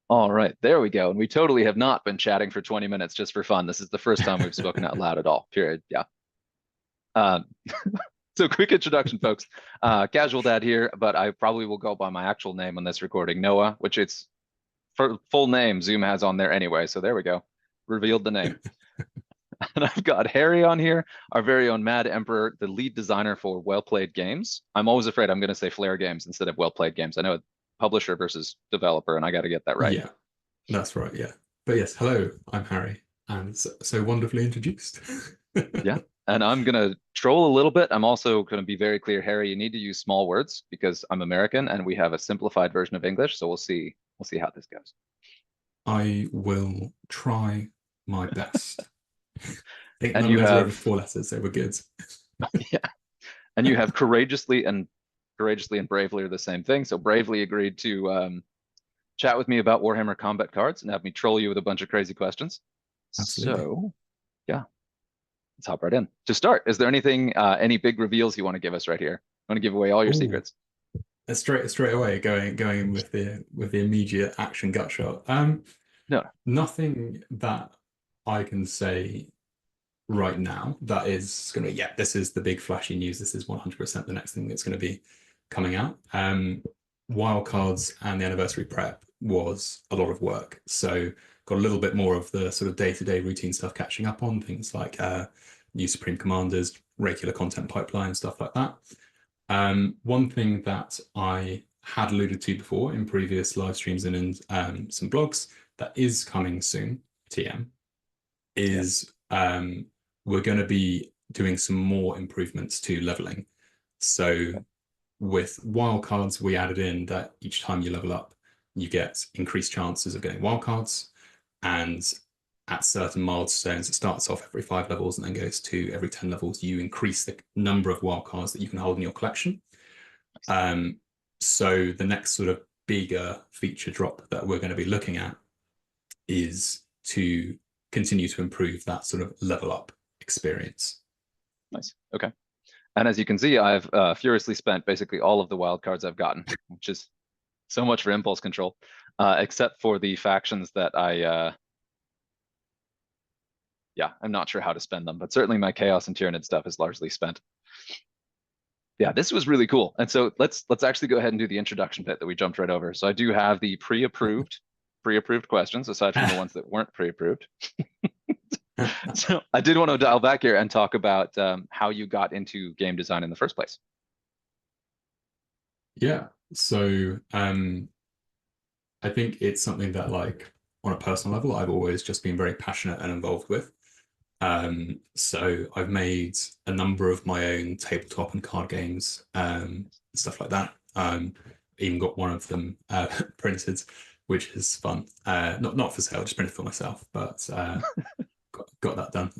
All right, there we go. And we totally have not been chatting for 20 minutes just for fun. This is the first time we've spoken out loud at all, period. Yeah. Um, so quick introduction, folks. Casual dad here, but I probably will go by my actual name on this recording, Noah, which it's for full name Zoom has on there anyway. So there we go. Revealed the name. And I've got Harry on here, our very own Mad Emperor, the lead designer for Well Played Games. I'm always afraid I'm going to say Flare Games instead of Well Played Games. I know publisher versus developer, and I got to get that right. Yeah, that's right. Yeah. But yes, hello, I'm Harry, and so wonderfully introduced. Yeah. And I'm going to troll a little bit. I'm also going to be very clear, Harry, you need to use small words because I'm American and we have a simplified version of English. So we'll see. We'll see how this goes. I will try my best. I think And none of you those are over have, 4 letters, so we're good. yeah, and you have courageously and bravely are the same thing. So bravely agreed to chat with me about Warhammer Combat Cards and have me troll you with a bunch of crazy questions. Absolutely. So yeah, let's hop right in. To start, is there anything, any big reveals you want to give us right here? Want to give away all your Oh, secrets? straight away going in with the immediate action gut shot. No. Nothing that I can say right now that is going to, yeah, this is the big flashy news. This is 100% the next thing that's going to be coming out. Wildcards and the anniversary prep was a lot of work. So got a little bit more of the sort of day-to-day routine stuff catching up on things like new Supreme Commanders, regular content pipeline, stuff like that. One thing that I had alluded to before in previous live streams and in some blogs that is coming soon, TM, Yeah. is we're going to be doing some more improvements to leveling. So Okay. with wildcards, we added in that each time you level up, you get increased chances of getting wildcards. And at certain milestones, it starts off every 5 levels and then goes to every 10 levels. You increase the number of wildcards that you can hold in your collection. Um, so the next sort of bigger feature drop that we're going to be looking at is to continue to improve that sort of level up experience. Nice. Okay. And as you can see, I've furiously spent basically all of the wild cards I've gotten, which is so much for impulse control, except for the factions that yeah, I'm not sure how to spend them, but certainly my Chaos and Tyranid stuff is largely spent. Yeah, this was really cool. And so let's actually go ahead and do the introduction bit that we jumped right over. So I do have the pre-approved questions, aside from the ones that weren't pre-approved. So I did want to dial back here and talk about how you got into game design in the first place. Yeah. So I think it's something that like on a personal level, I've always just been very passionate and involved with. So I've made a number of my own tabletop and card games, stuff like that. Even got one of them printed, which is fun. Not for sale, just printed for myself, but got that done.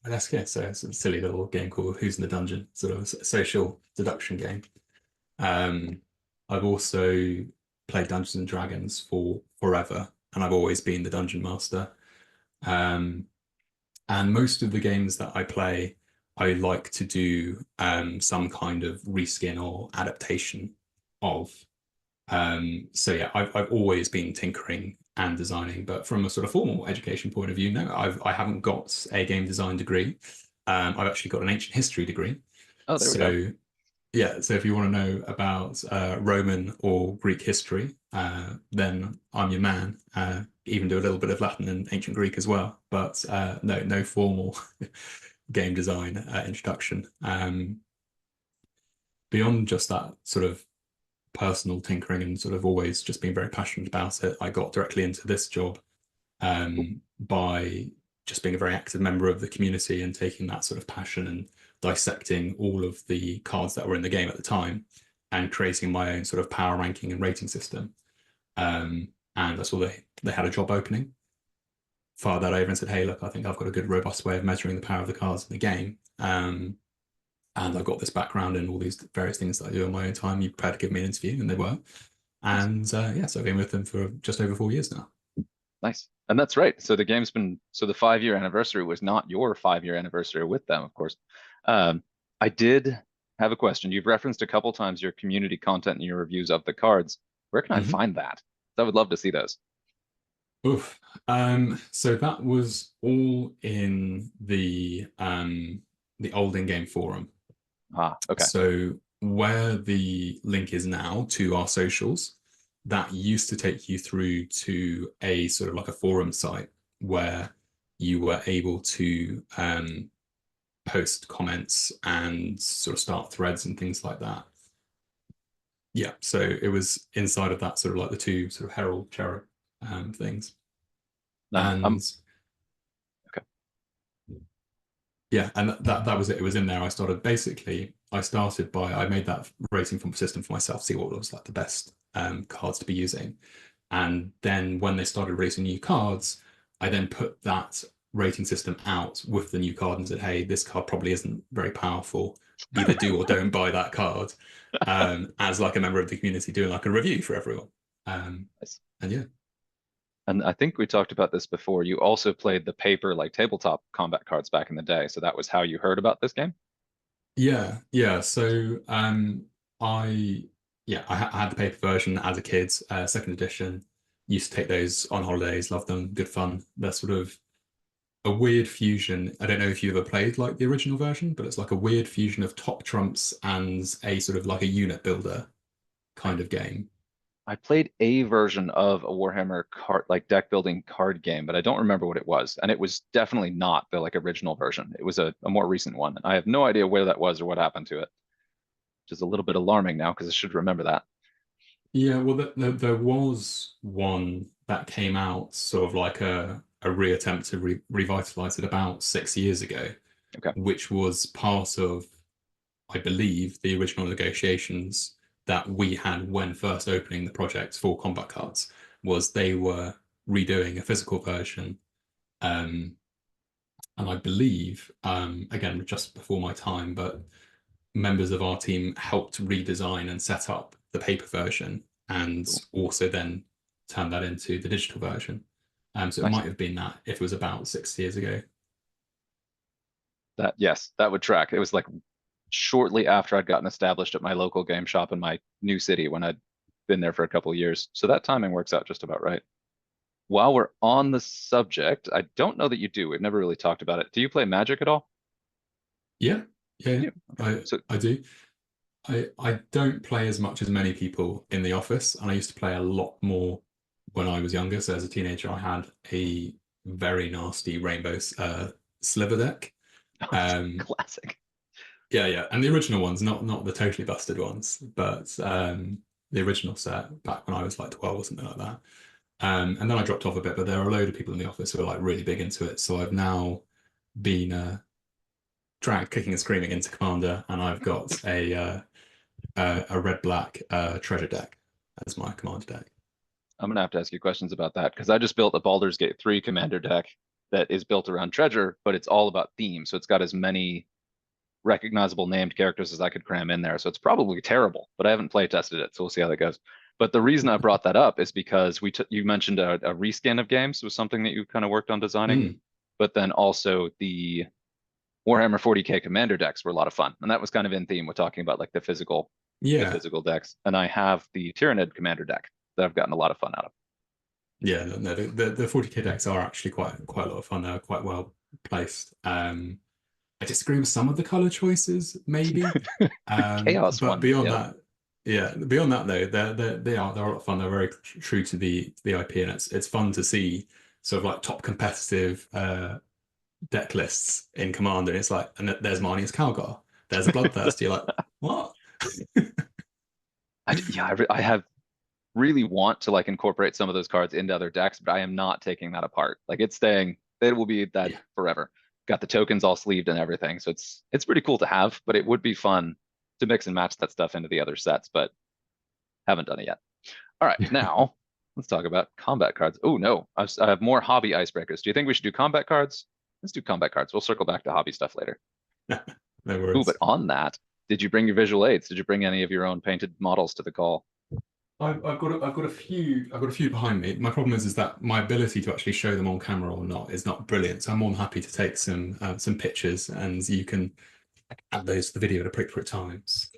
That's good. So it's a silly little game called Who's in the Dungeon, sort of a social deduction game. Um, I've also played Dungeons and Dragons for forever, and I've always been the dungeon master. Um, and most of the games that I play, I like to do some kind of reskin or adaptation of. So yeah, I've always been tinkering and designing, but from a sort of formal education point of view, no, I haven't got a game design degree. I've actually got an ancient history degree. Oh, there we go. So yeah, so if you want to know about Roman or Greek history, then I'm your man. Even do a little bit of Latin and ancient Greek as well, but no formal game design introduction. Beyond just that sort of personal tinkering and sort of always just being very passionate about it, I got directly into this job by just being a very active member of the community and taking that sort of passion and dissecting all of the cards that were in the game at the time and creating my own sort of power ranking and rating system. And I saw they had a job opening, fired that over and said, hey, look, I think I've got a good robust way of measuring the power of the cards in the game. And I've got this background in all these various things that I do in my own time. You prepared to give me an interview, and they were. Nice. And yeah, so I've been with them for just over 4 years now. Nice. And that's right. So the game's been, so the 5 year anniversary was not your 5 year anniversary with them, of course. Um, I did have a question. You've referenced a couple times your community content and your reviews of the cards. Where can I Mhm. find that? I would love to see those. Oof. So that was all in the old in-game forum. Ah, okay. So where the link is now to our socials, that used to take you through to a sort of like a forum site where you were able to post comments and sort of start threads and things like that. Yeah, so it was inside of that sort of like the two sort of Herald Cherub things. Nice. And Okay. yeah, and that was it. It was in there. I started by I made that rating from system for myself, see what was like the best cards to be using. And then when they started releasing new cards, I then put that rating system out with the new card and said, hey, this card probably isn't very powerful. Either do or don't buy that card. As like a member of the community doing like a review for everyone. Nice. And yeah. And I think we talked about this before. You also played the paper like tabletop combat cards back in the day. So that was how you heard about this game? Yeah. So I I had the paper version as a kid, second edition. Used to take those on holidays, loved them, good fun. They're sort of a weird fusion. I don't know if you ever played like the original version, but it's like a weird fusion of top trumps and a sort of like a unit builder I, kind of game. I played a version of a Warhammer card like deck building card game, but I don't remember what it was. And it was definitely not the like original version. It was a more recent one. And I have no idea where that was or what happened to it, which is a little bit alarming now because I should remember that. Yeah, well, there was one that came out sort of like a reattempt to revitalize it about 6 years ago, Okay. which was part of, I believe, the original negotiations that we had when first opening the project for Combat Cards, was they were redoing a physical version. Um, and I believe, again, just before my time, but members of our team helped redesign and set up the paper version and Cool. also then turn that into the digital version. So it Nice. might have been that if it was about 6 years ago. That yes, that would track. It was like shortly after I'd gotten established at my local game shop in my new city when I'd been there for a couple of years. So that timing works out just about right. While we're on the subject, I don't know that you do. We've never really talked about it. Do you play Magic at all? Yeah, You yeah, do. Okay. I So I do. I don't play as much as many people in the office, and I used to play a lot more when I was younger. So as a teenager, I had a very nasty rainbow sliver deck. Um, classic. yeah, and the original ones, not the totally busted ones, but the original set back when I was like 12 or something like that. And then I dropped off a bit, but there are a load of people in the office who are like really big into it. So I've now been dragged kicking and screaming into Commander, and I've got a red black treasure deck as my Commander deck. I'm gonna have to ask you questions about that because I just built a Baldur's Gate 3 commander deck that is built around treasure, but it's all about theme. So it's got as many recognizable named characters as I could cram in there. So it's probably terrible, but I haven't play tested it, so we'll see how that goes. But the reason I brought that up is because you mentioned a reskin of games was something that you kind of worked on designing, Mm, but then also the Warhammer 40K commander decks were a lot of fun, and that was kind of in theme with talking about like the yeah, physical decks. And I have the Tyrannid commander deck that I've gotten a lot of fun out of. yeah. No, the 40k decks are actually quite a lot of fun. They're quite well placed. I disagree with some of the color choices, maybe. The chaos But ones, beyond yep. that, yeah, beyond that though, they're a lot of fun. They're very true to the IP, and it's fun to see sort of like top competitive deck lists in Commander. It's like, and there's Marnius Calgar, there's a Bloodthirst. You're like, what? I have really want to like incorporate some of those cards into other decks, but I am not taking that apart. Like it's staying, it will be that Yeah. forever. Got the tokens all sleeved and everything. So it's pretty cool to have, but it would be fun to mix and match that stuff into the other sets, but haven't done it yet. All right, now let's talk about combat cards. Oh no, I have more hobby icebreakers. Do you think we should do combat cards? Let's do combat cards. We'll circle back to hobby stuff later. No Ooh, but worries. on that, did you bring your visual aids? Did you bring any of your own painted models to the call? I've got a few behind me. My problem is that my ability to actually show them on camera or not is not brilliant. So I'm more than happy to take some pictures, and you can add those to the video at appropriate times.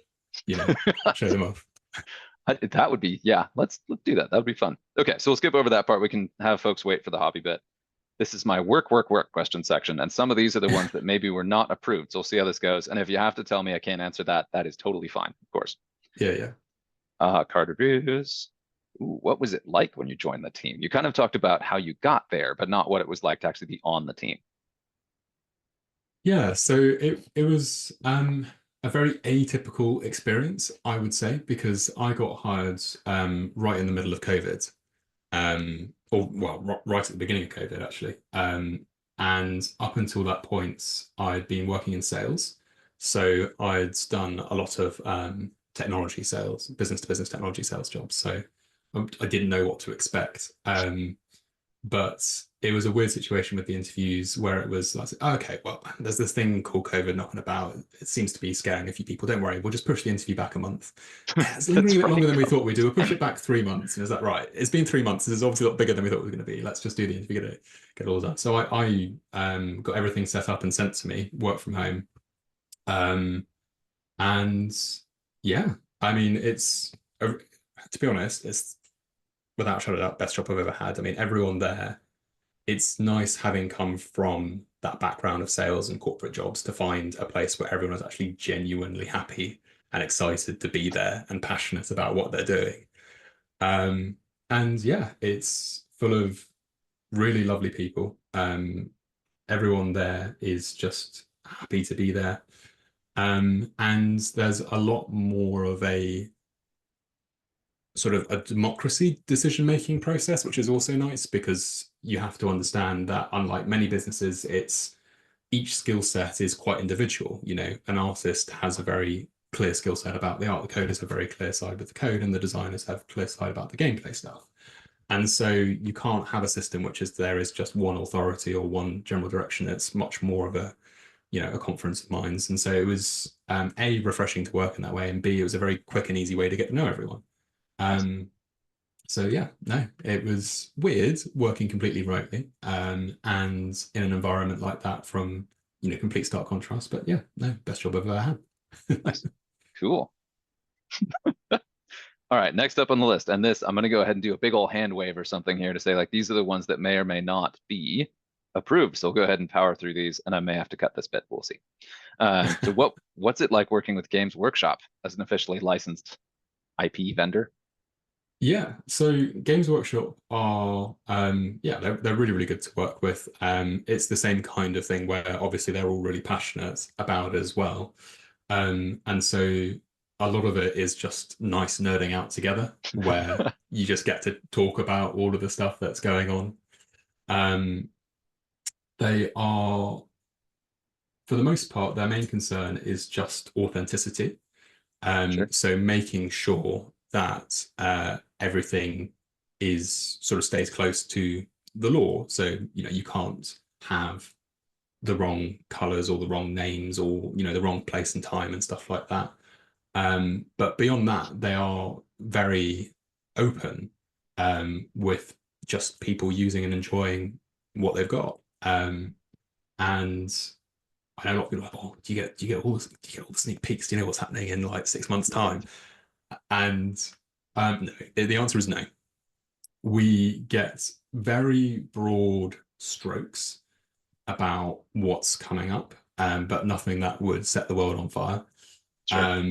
You know, show them off. That would be, yeah, let's do that. That would be fun. Okay, so we'll skip over that part. We can have folks wait for the hobby bit. This is my work question section, and some of these are the ones that maybe were not approved. So we'll see how this goes. And if you have to tell me I can't answer that, that is totally fine, of course. Yeah. Card reviews. Ooh, what was it like when you joined the team? You kind of talked about how you got there, but not what it was like to actually be on the team. Yeah, so it was a very atypical experience, I would say, because I got hired right in the middle of COVID, or well, right at the beginning of COVID, actually. And up until that point, I'd been working in sales. So I'd done a lot of technology sales, business to business technology sales jobs. So I didn't know what to expect. But it was a weird situation with the interviews where it was like, oh, okay, well, there's this thing called COVID knocking about. It seems to be scaring a few people. Don't worry, we'll just push the interview back a month. It's lingering That's a bit longer right. than we thought we'd do. We'll push it back 3 months. And is that right? It's been 3 months. This is obviously a lot bigger than we thought it was going to be. Let's just do the interview, get it all done. So I got everything set up and sent to me, work from home. And yeah, I mean, to be honest, it's without a shadow of a doubt, best job I've ever had. I mean, everyone there, it's nice having come from that background of sales and corporate jobs to find a place where everyone is actually genuinely happy and excited to be there and passionate about what they're doing. Um, and yeah, it's full of really lovely people. Everyone there is just happy to be there. And there's a lot more of a sort of a democracy decision-making process, which is also nice because you have to understand that unlike many businesses, it's each skill set is quite individual. You know, an artist has a very clear skill set about the art, the coders have a very clear side with the code, and the designers have a clear side about the gameplay stuff. And so you can't have a system which is there is just one authority or one general direction. It's much more of a, a conference of minds. And so it was A, refreshing to work in that way, and B, it was a very quick and easy way to get to know everyone. Nice. So yeah, no, it was weird working completely remotely, and in an environment like that from, complete stark contrast. But yeah, no, best job I've ever had. Nice. Cool. All right, next up on the list, and this, I'm going to go ahead and do a big old hand wave or something here to say, like, these are the ones that may or may not be approved. So we'll go ahead and power through these, and I may have to cut this bit. We'll see. So what's it like working with Games Workshop as an officially licensed IP vendor? Yeah, so Games Workshop are yeah, they're really, really good to work with. It's the same kind of thing where obviously they're all really passionate about it as well. And so a lot of it is just nice nerding out together where you just get to talk about all of the stuff that's going on. They are, for the most part, their main concern is just authenticity. Sure. So making sure that everything is sort of stays close to the law. So, you can't have the wrong colors or the wrong names or, the wrong place and time and stuff like that. But beyond that, they are very open with just people using and enjoying what they've got. And I know a lot of people are like, oh, do you get all the sneak peeks? Do you know what's happening in like 6 months' time? And no, the answer is no. We get very broad strokes about what's coming up, but nothing that would set the world on fire. Sure.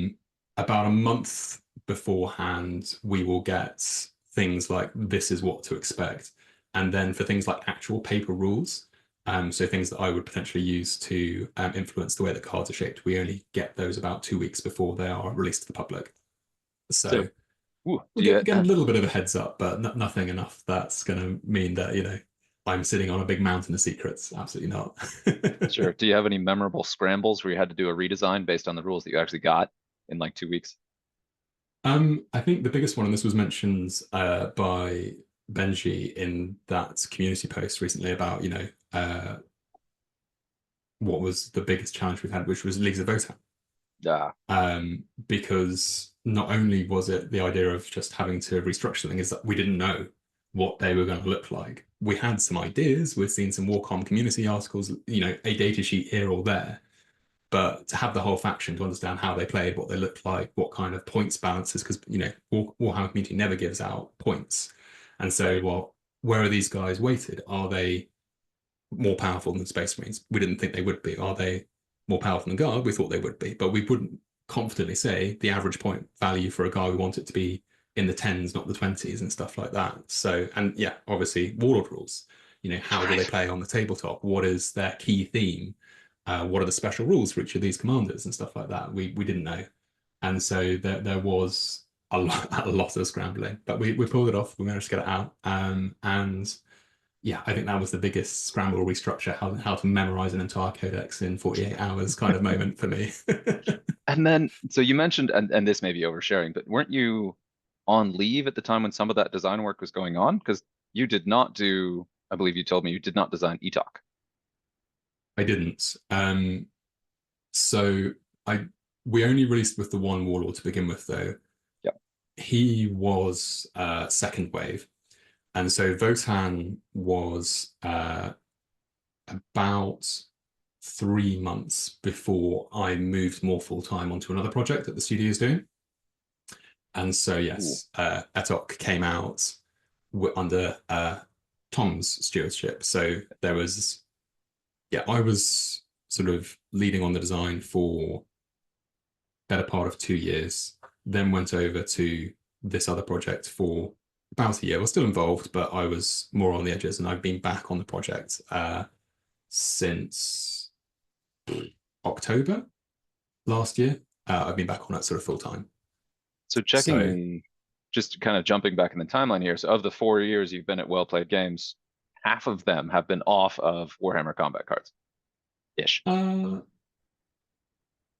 About a month beforehand, we will get things like this is what to expect. And then for things like actual paper rules, so things that I would potentially use to influence the way that cards are shaped, we only get those about 2 weeks before they are released to the public. So So, ooh, we get a little bit of a heads up, but nothing enough that's going to mean that, I'm sitting on a big mountain of secrets. Absolutely not. sure. Do you have any memorable scrambles where you had to do a redesign based on the rules that you actually got in like 2 weeks? I think the biggest one, and this was mentioned by Benji in that community post recently about, what was the biggest challenge we've had, which was Leagues of Votann. Yeah. Because not only was it the idea of just having to restructure something, is that we didn't know what they were going to look like. We had some ideas, we've seen some Warcom community articles, a data sheet here or there, but to have the whole faction, to understand how they played, what they looked like, what kind of points balances, because Warhammer Community never gives out points, and so well, where are these guys weighted? Are they more powerful than Space Marines? We didn't think they would be. Are they more powerful than Guard? We thought they would be, but we wouldn't confidently say the average point value for a guy. We want it to be in the 10s, not the 20s, and stuff like that. So, and yeah, obviously Warlord rules. How do they play on the tabletop? What is their key theme? What are the special rules for each of these commanders and stuff like that? We didn't know, and so there was a lot of scrambling, but we pulled it off. We managed to get it out, and yeah, I think that was the biggest scramble restructure, how to memorize an entire codex in 48 hours kind of moment for me. And then, so you mentioned, and this may be oversharing, but weren't you on leave at the time when some of that design work was going on? Because you did not do, I believe you told me you did not design ETOC. I didn't. So we only released with the one Warlord to begin with, though. Yep. He was second wave. And so Votan was about 3 months before I moved more full-time onto another project that the studio is doing. And so, yes, ETOC came out under Tom's stewardship. So there was, yeah, I was sort of leading on the design for better part of 2 years, then went over to this other project for about a year. I was still involved, but I was more on the edges, and I've been back on the project since October last year. I've been back on it sort of full time. So just kind of jumping back in the timeline here. So of the 4 years you've been at Well Played Games, half of them have been off of Warhammer Combat Cards, ish.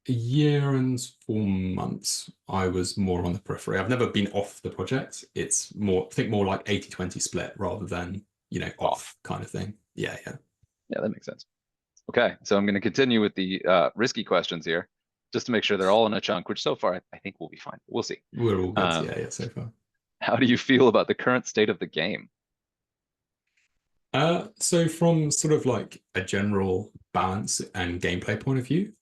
A year and 4 months, I was more on the periphery. I've never been off the project. It's more, I think more like 80-20 split rather than, off kind of thing. Yeah. Yeah, that makes sense. Okay, so I'm going to continue with the risky questions here, just to make sure they're all in a chunk, which so far I think we'll be fine. We'll see. We're all good. Yeah, so far. How do you feel about the current state of the game? So from sort of like a general balance and gameplay point of view,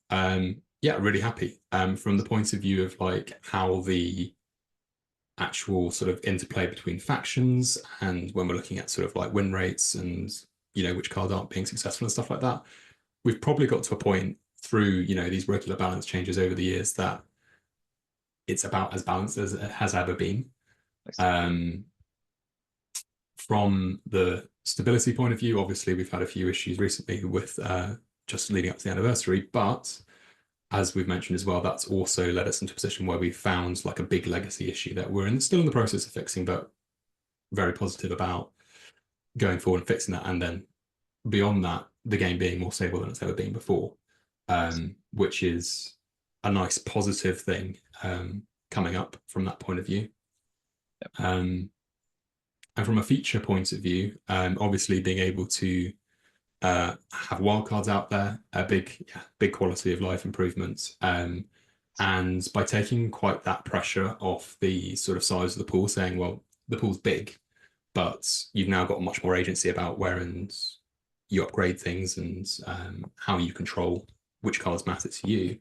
yeah, really happy. From the point of view of like how the actual sort of interplay between factions, and when we're looking at sort of like win rates and which cards aren't being successful and stuff like that, we've probably got to a point through these regular balance changes over the years that it's about as balanced as it has ever been. From the stability point of view, obviously we've had a few issues recently with just leading up to the anniversary, but as we've mentioned as well, that's also led us into a position where we've found like a big legacy issue that we're still in the process of fixing, but very positive about going forward and fixing that. And then beyond that, the game being more stable than it's ever been before, which is a nice positive thing coming up from that point of view. Yep. And from a feature point of view, obviously being able to have wildcards out there, a big quality of life improvements. And by taking quite that pressure off the sort of size of the pool, saying, well, the pool's big, but you've now got much more agency about where and you upgrade things and how you control which cards matter to you.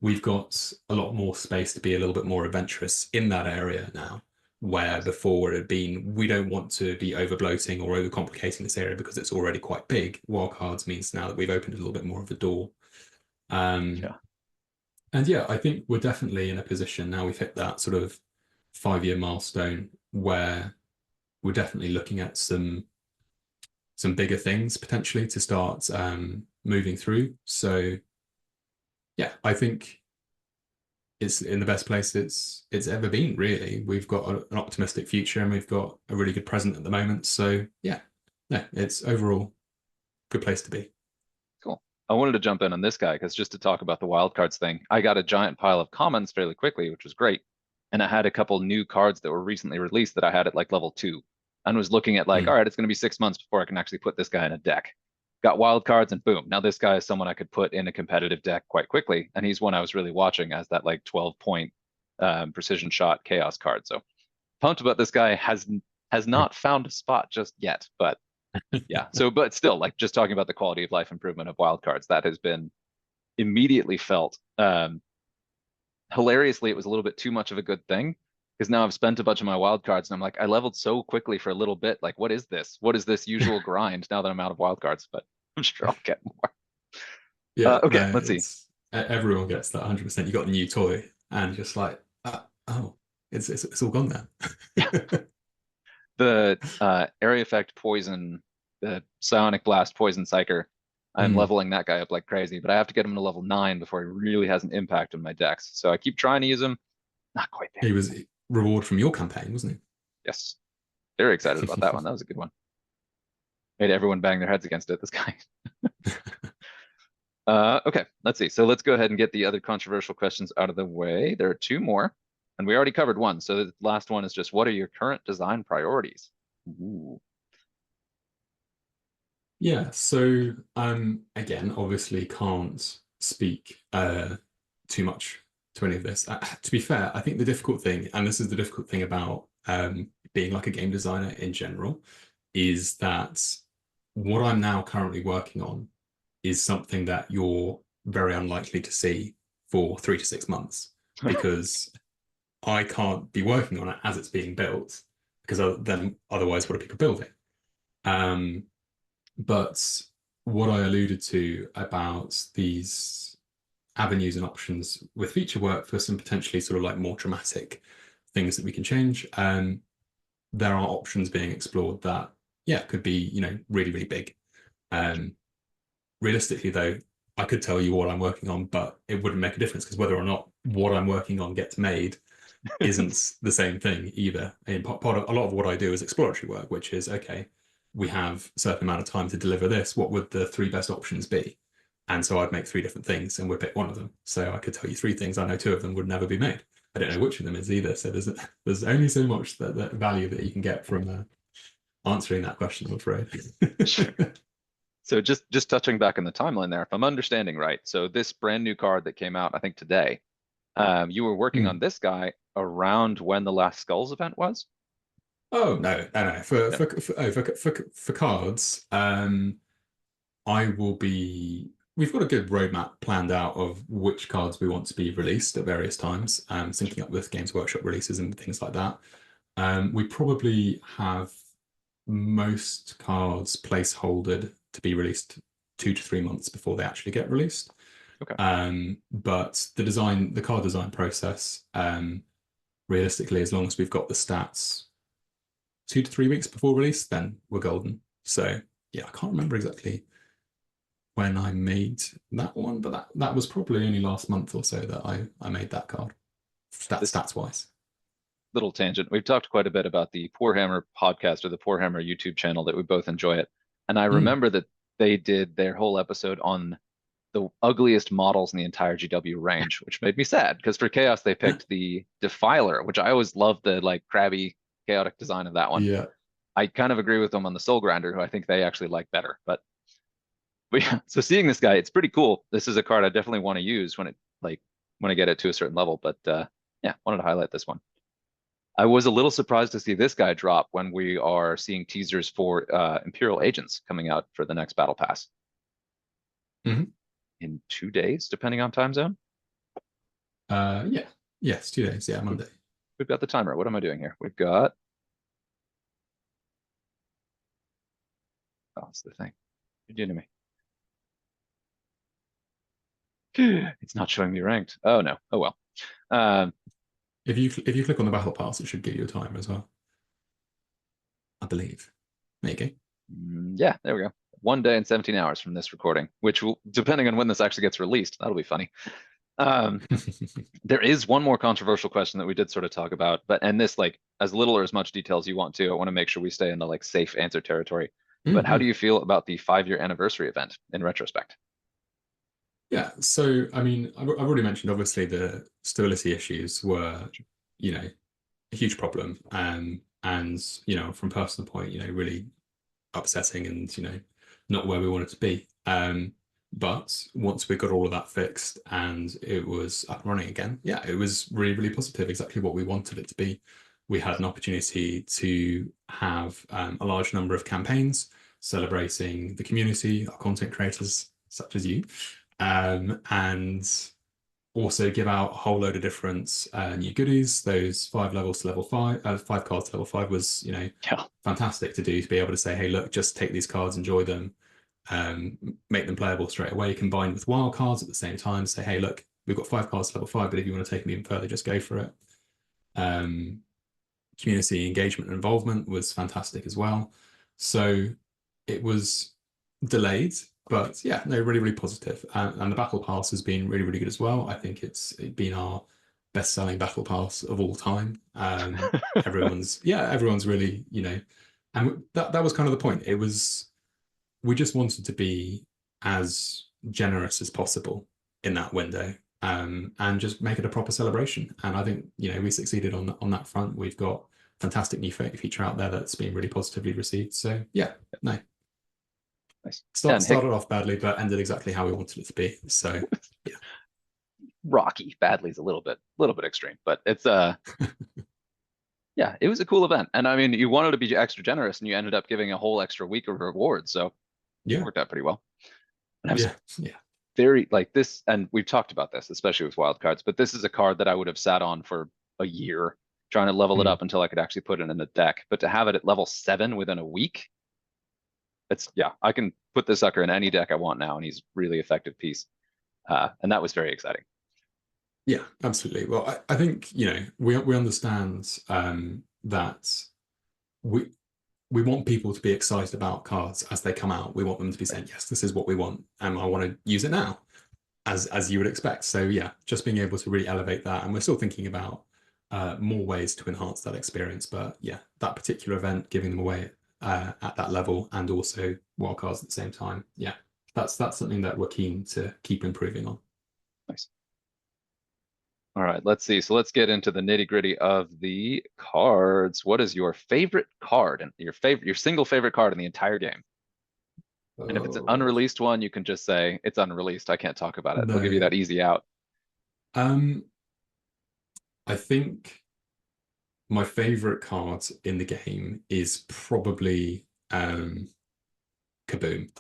We've got a lot more space to be a little bit more adventurous in that area now, where before it had been, we don't want to be over bloating or over complicating this area because it's already quite big. Wildcards means now that we've opened a little bit more of the door. And yeah, I think we're definitely in a position now. We've hit that sort of 5-year milestone where we're definitely looking at some bigger things potentially to start moving through. So yeah, I think it's in the best place it's ever been, really. We've got an optimistic future and we've got a really good present at the moment. So yeah, no, it's overall a good place to be. Cool. I wanted to jump in on this guy because just to talk about the wildcards thing, I got a giant pile of commons fairly quickly, which was great. And I had a couple new cards that were recently released that I had at like level 2 and was looking at like, all right, it's going to be 6 months before I can actually put this guy in a deck. Got wild cards and boom. Now this guy is someone I could put in a competitive deck quite quickly. And he's one I was really watching as that like 12-point precision shot chaos card. So pumped about this guy. Has not found a spot just yet, but yeah. So, but still, like just talking about the quality of life improvement of wild cards, that has been, immediately felt, hilariously, it was a little bit too much of a good thing, because now I've spent a bunch of my wild cards and I'm like, I leveled so quickly for a little bit. Like, what is this? What is this usual grind now that I'm out of wild cards? But I'm sure I'll get more. Yeah, Okay, no, let's see. everyone gets that 100%. You got a new toy, and just like, oh, it's all gone now. The area effect poison, the psionic blast poison psyker. I'm leveling that guy up like crazy, but I have to get him to level 9 before he really has an impact on my decks. So I keep trying to use him. Not quite there. He was reward from your campaign, wasn't Yes. Very excited about that one. That was a good one. Made everyone bang their heads against it, this guy. Okay, let's see. So let's go ahead and get the other controversial questions out of the way. There are 2 more, and we already covered one. So the last one is just, what are your current design priorities? Ooh. Yeah, so again, obviously can't speak too much to any of this. To be fair, I think the difficult thing, and this is the difficult thing about being like a game designer in general, is that what I'm now currently working on is something that you're very unlikely to see for 3 to 6 months, because I can't be working on it as it's being built, because then otherwise what are people building? But what I alluded to about these avenues and options with feature work for some potentially sort of like more dramatic things that we can change, there are options being explored that, yeah, could be, you know, really, really big. Realistically, though, I could tell you what I'm working on, but it wouldn't make a difference, because whether or not what I'm working on gets made isn't the same thing either. And part of a lot of what I do is exploratory work, which is, okay, we have a certain amount of time to deliver this. What would the 3 best options be? And so I'd make 3 different things and we'd pick one of them. So I could tell you 3 things. I know 2 of them would never be made. I don't know which of them is either. So there's only so much that value that you can get from answering that question, I'm afraid. So just touching back in the timeline there, if I'm understanding right, so this brand new card that came out, I think today, you were working on this guy around when the last Skulls event was? Oh no. For cards, I will be. We've got a good roadmap planned out of which cards we want to be released at various times, syncing up with Games Workshop releases and things like that. We probably have most cards placeholdered to be released 2 to 3 months before they actually get released. Okay. But the card design process, realistically, as long as we've got the stats 2 to 3 weeks before release, then we're golden. So yeah, I can't remember exactly when I made that one, but that was probably only last month or so that I made that card, stats wise. Little tangent. We've talked quite a bit about the Poor Hammer podcast, or the Poor Hammer YouTube channel, that we both enjoy it. And I remember that they did their whole episode on the ugliest models in the entire GW range, which made me sad, because for Chaos they picked the Defiler, which I always loved the like crabby chaotic design of that one. Yeah. I kind of agree with them on the Soul Grinder, who I think they actually like better. But yeah, so seeing this guy, it's pretty cool. This is a card I definitely want to use when I get it to a certain level. But yeah, wanted to highlight this one. I was a little surprised to see this guy drop when we are seeing teasers for Imperial Agents coming out for the next Battle Pass. In 2 days, depending on time zone. Yeah. Yes, 2 days. Yeah, Monday. We've got the timer. What am I doing here? We've got. Oh, it's the thing. You're doing to me. It's not showing me ranked. Oh no. Oh well. If you click on the battle pass, it should give you a timer as well, I believe. There you go. Yeah, there we go. 1 day and 17 hours from this recording, which will, depending on when this actually gets released, that'll be funny. There is one more controversial question that we did sort of talk about, and this, like, as little or as much detail as you want to. I want to make sure we stay in the like safe answer territory. But how do you feel about the 5-year anniversary event in retrospect? Yeah, so I mean, I've already mentioned, obviously the stability issues were, you know, a huge problem, and you know, from a personal point, you know, really upsetting, and you know, not where we wanted to be. But once we got all of that fixed and it was up and running again, yeah, it was really, really positive, exactly what we wanted it to be. We had an opportunity to have a large number of campaigns celebrating the community, our content creators such as you, and also give out a whole load of different new goodies. Those 5 levels to level 5, 5 cards to level 5 was, you know, Yeah. fantastic to do, to be able to say, hey, look, just take these cards, enjoy them, make them playable straight away, combined with wild cards at the same time. Say, hey, look, we've got 5 cards to level 5, but if you want to take them even further, just go for it. Community engagement and involvement was fantastic as well. So it was delayed, but yeah, no, really, really positive. And the battle pass has been really, really good as well. I think it's been our best-selling battle pass of all time. Everyone's really, you know, and that was kind of the point. It was, we just wanted to be as generous as possible in that window, and just make it a proper celebration. And I think, you know, we succeeded on that front. We've got fantastic new feature out there that's been really positively received. So yeah, no, Nice. started off badly, but ended exactly how we wanted it to be. So yeah, Rocky badly is a little bit extreme, but it's yeah, it was a cool event. And I mean, you wanted to be extra generous and you ended up giving a whole extra week of rewards. So it yeah, worked out pretty well. And I was yeah. very like this, and we've talked about this, especially with wild cards, but this is a card that I would have sat on for a year trying to level it Mm. up until I could actually put it in the deck. But to have it at level 7 within a week, it's yeah, I can put this sucker in any deck I want now, and he's really effective piece. And that was very exciting. Yeah, absolutely. Well, I think, you know, we understand that we want people to be excited about cards as they come out. We want them to be saying, yes, this is what we want, and I want to use it now, as you would expect. So yeah, just being able to really elevate that, and we're still thinking about more ways to enhance that experience. But yeah, that particular event, giving them away at that level, and also wild cards at the same time. Yeah, that's something that we're keen to keep improving on. Nice. All right, let's see. So let's get into the nitty-gritty of the cards. What is your favorite card and your single favorite card in the entire game? And if it's an Oh, unreleased one, you can just say it's unreleased. I can't talk about it. They'll give you no. that easy out. I think my favorite card in the game is probably Kaboom. Kaboom.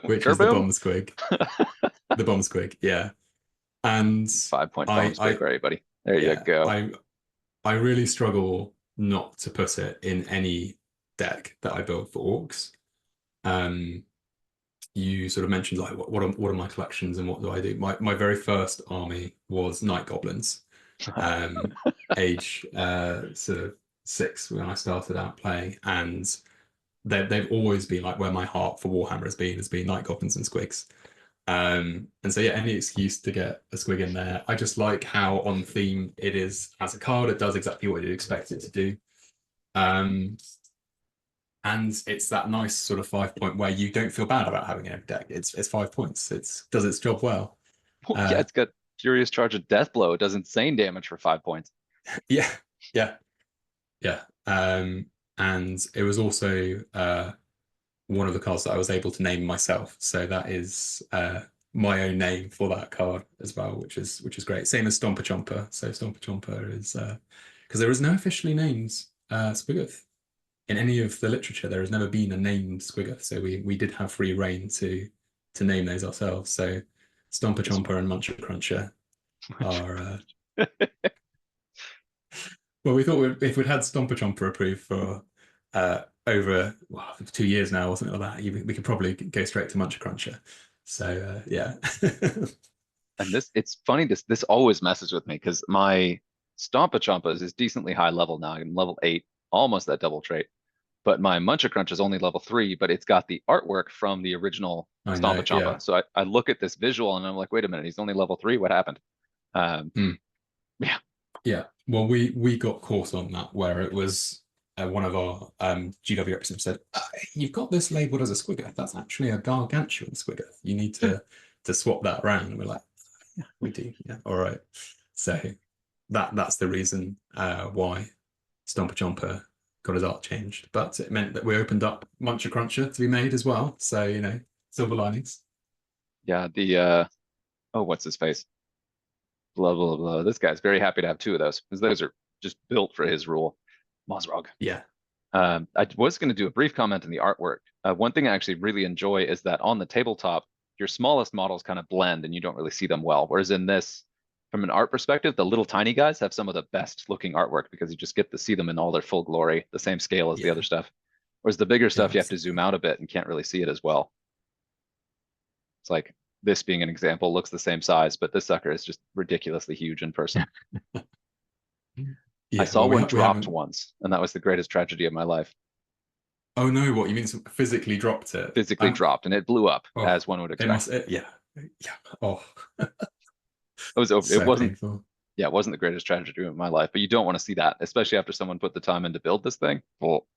Which is the Kerboom. bomb squig. The bomb squig, yeah. And 5 point bomb I squig, right, buddy? There you yeah, go. I really struggle not to put it in any deck that I build for orcs. You sort of mentioned like what are my collections and what do I do? My very first army was night goblins. Age sort of 6 when I started out playing, and they've always been like where my heart for Warhammer has been night goblins and squigs. And so yeah, any excuse to get a squig in there. I just like how on theme it is as a card. It does exactly what you'd expect it to do. And it's that nice sort of 5 point where you don't feel bad about having it in deck. It's 5 points. It does its job well. Well, yeah, it's got Furious Charge of Death Blow. It does insane damage for 5 points. Yeah, yeah, yeah. And it was also one of the cards that I was able to name myself. So that is my own name for that card as well, which is great. Same as Stomper Chomper. So Stomper Chomper is because there is no officially named Squiggoth in any of the literature. There has never been a named Squiggoth. So we did have free reign to name those ourselves. So Stomper Chomper and Muncher Cruncher are well, we thought if we'd had Stomper Chomper approved for over 2 years now or something like that, we could probably go straight to Muncher Cruncher. So yeah. And it's funny, this always messes with me because my Stompa Chompas is decently high level now. I'm level 8, almost that double trait. But my Muncher Crunch is only level 3, but it's got the artwork from the original I Stompa know, yeah. Chompa. So I look at this visual and I'm like, wait a minute, he's only level 3. What happened? Yeah. Yeah. Well, we got caught on that where it was one of our GW representatives said, "You've got this labeled as a Squiggoth. That's actually a gargantuan Squiggoth. You need to swap that around." And we're like, "Yeah, we do. Yeah, all right." So that's the reason why Stomper Chomper got his art changed. But it meant that we opened up Muncher Cruncher to be made as well. So silver linings. Yeah, what's his face? Blah, blah, blah. This guy's very happy to have 2 of those because those are just built for his rule. Mozrog. Yeah. I was going to do a brief comment on the artwork. One thing I actually really enjoy is that on the tabletop, your smallest models kind of blend and you don't really see them well. Whereas in this, from an art perspective, the little tiny guys have some of the best looking artwork because you just get to see them in all their full glory, the same scale as the Yeah. other stuff. Whereas the bigger stuff, you have to absolutely. zoom out a bit and can't really see it as well. It's like this being an example, looks the same size, but this sucker is just ridiculously huge in person. I Yeah, saw well, one we dropped haven't. once, and that was the greatest tragedy of my life. Oh no, what you mean? Physically dropped it? Physically dropped, and it blew up, Oh, as one would it expect. must. Yeah, yeah. Oh, It was over. It so wasn't, painful. yeah, it wasn't the greatest tragedy of my life, but you don't want to see that, especially after someone put the time in to build this thing. Well,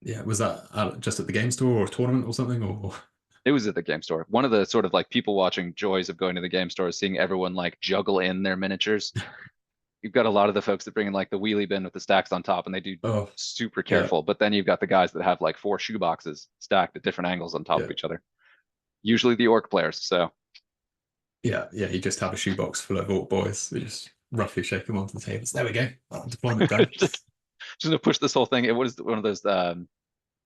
Yeah, was that just at the game store or a tournament or something? Or it was at the game store. One of the sort of like people watching joys of going to the game store is seeing everyone like juggle in their miniatures. You've got a lot of the folks that bring in like the wheelie bin with the stacks on top and they do oh, super yeah, careful. But then you've got the guys that have like 4 shoe boxes stacked at different angles on top yeah, of each other. Usually the orc players. So yeah, yeah. You just have a shoebox full of Orc boys. You just roughly shake them onto the tables. There we go. Deployment done. just to push this whole thing. It was one of those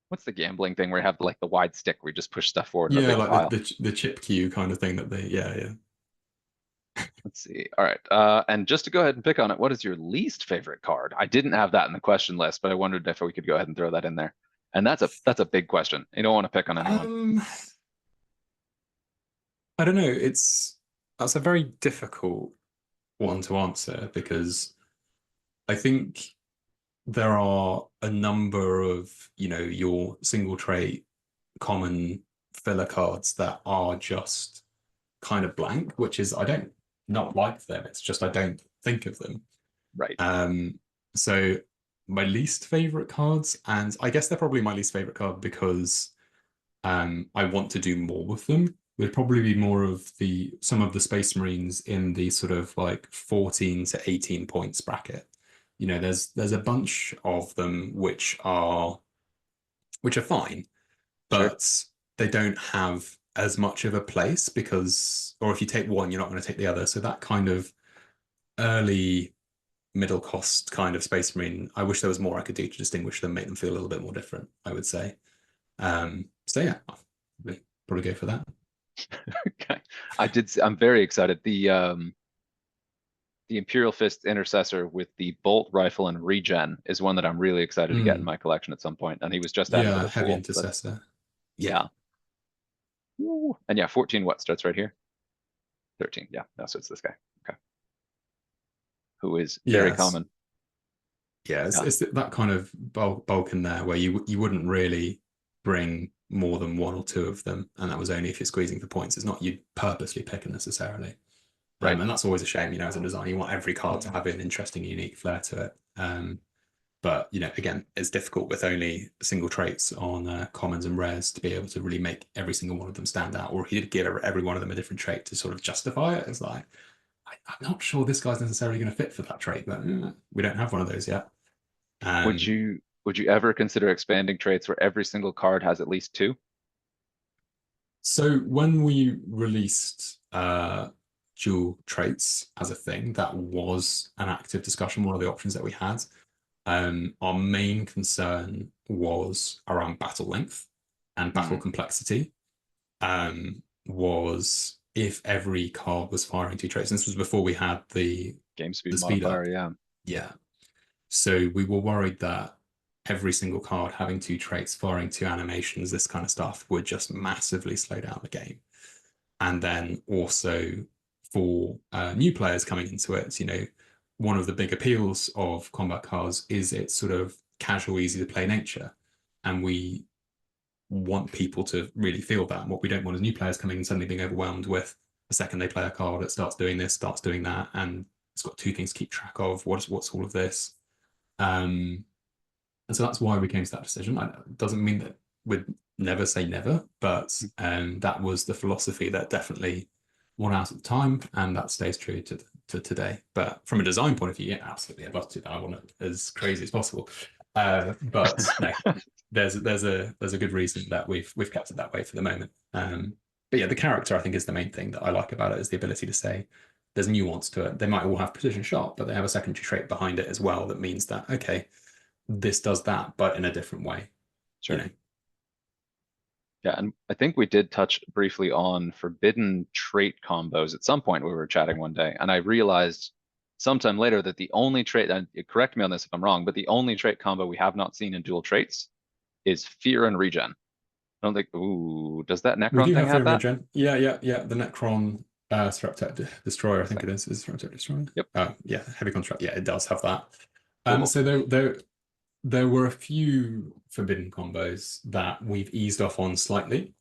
what's the gambling thing where you have like the wide stick where you just push stuff forward in a Yeah, big like pile. the chip queue kind of thing that they. Yeah, yeah. Let's see. All right. And just to go ahead and pick on it, what is your least favorite card? I didn't have that in the question list, but I wondered if we could go ahead and throw that in there. And that's a big question. You don't want to pick on anyone. I don't know. That's a very difficult one to answer because I think there are a number of, your single trait common filler cards that are just kind of blank, which is I don't not like them. It's just I don't think of them. Right. So my least favorite cards, and I guess they're probably my least favorite card because I want to do more with them. Would probably be more of some of the Space Marines in the sort of like 14 to 18 points bracket. There's a bunch of them which are fine, Sure. but they don't have as much of a place because, or if you take one, you're not going to take the other. So that kind of early middle cost kind of Space Marine, I wish there was more I could do to distinguish them, make them feel a little bit more different, I would say. So yeah, I'll probably go for that. Okay. I'm very excited. The Imperial Fist Intercessor with the bolt rifle and regen is one that I'm really excited to get in my collection at some point. And he was just added to Yeah, the heavy pool. intercessor. Yeah. Ooh. And yeah, 14 what starts right here? 13. Yeah. No, so it's this guy. Okay. Who is very Yes. common. Yeah, Yeah. it's that kind of bulk in there where you wouldn't really bring more than one or two of them, and that was only if you're squeezing for points. It's not you'd purposely pick necessarily. Right. And that's always a shame, as a designer. You want every card to have an interesting, unique flair to it. But again, it's difficult with only single traits on commons and rares to be able to really make every single one of them stand out. Or if you did give every one of them a different trait to sort of justify it, it's like I'm not sure this guy's necessarily going to fit for that trait, but we don't have one of those yet. Would you ever consider expanding traits where every single card has at least 2? So when we released dual traits as a thing, that was an active discussion, one of the options that we had. Our main concern was around battle length and battle complexity. Was if every card was firing 2 traits. And this was before we had the Game speed speed modifier, up. yeah. Yeah. So we were worried that every single card having 2 traits, firing 2 animations, this kind of stuff would just massively slow down the game. And then also for new players coming into it, one of the big appeals of combat cards is its sort of casual, easy to play nature. And we want people to really feel that. And what we don't want is new players coming and suddenly being overwhelmed with the second they play a card, it starts doing this, starts doing that, and it's got 2 things to keep track of. What's all of this? And so that's why we came to that decision. It doesn't mean that we'd never say never, but that was the philosophy that definitely won out at the time, and that stays true to today. But from a design point of view, yeah, absolutely, I'd love to do that. I want it as crazy as possible. But no, there's a good reason that we've kept it that way for the moment. But yeah, the character I think is the main thing that I like about it, is the ability to say there's nuance to it. They might all have precision shot, but they have a secondary trait behind it as well that means that okay, this does that, but in a different way. Sure. Yeah, and I think we did touch briefly on forbidden trait combos at some point we were chatting one day, and I realized sometime later that the only trait, and correct me on this if I'm wrong, but the only trait combo we have not seen in dual traits is fear and regen. I don't think, ooh, does that We Necron do thing have have Fear that? Regen. Yeah. The Necron Straptech Destroyer, I think Thing. it is Straptech Destroyer. Yep, Yeah, Heavy Construct. Yeah, it does have that. cool. So there were a few forbidden combos that we've eased off on slightly.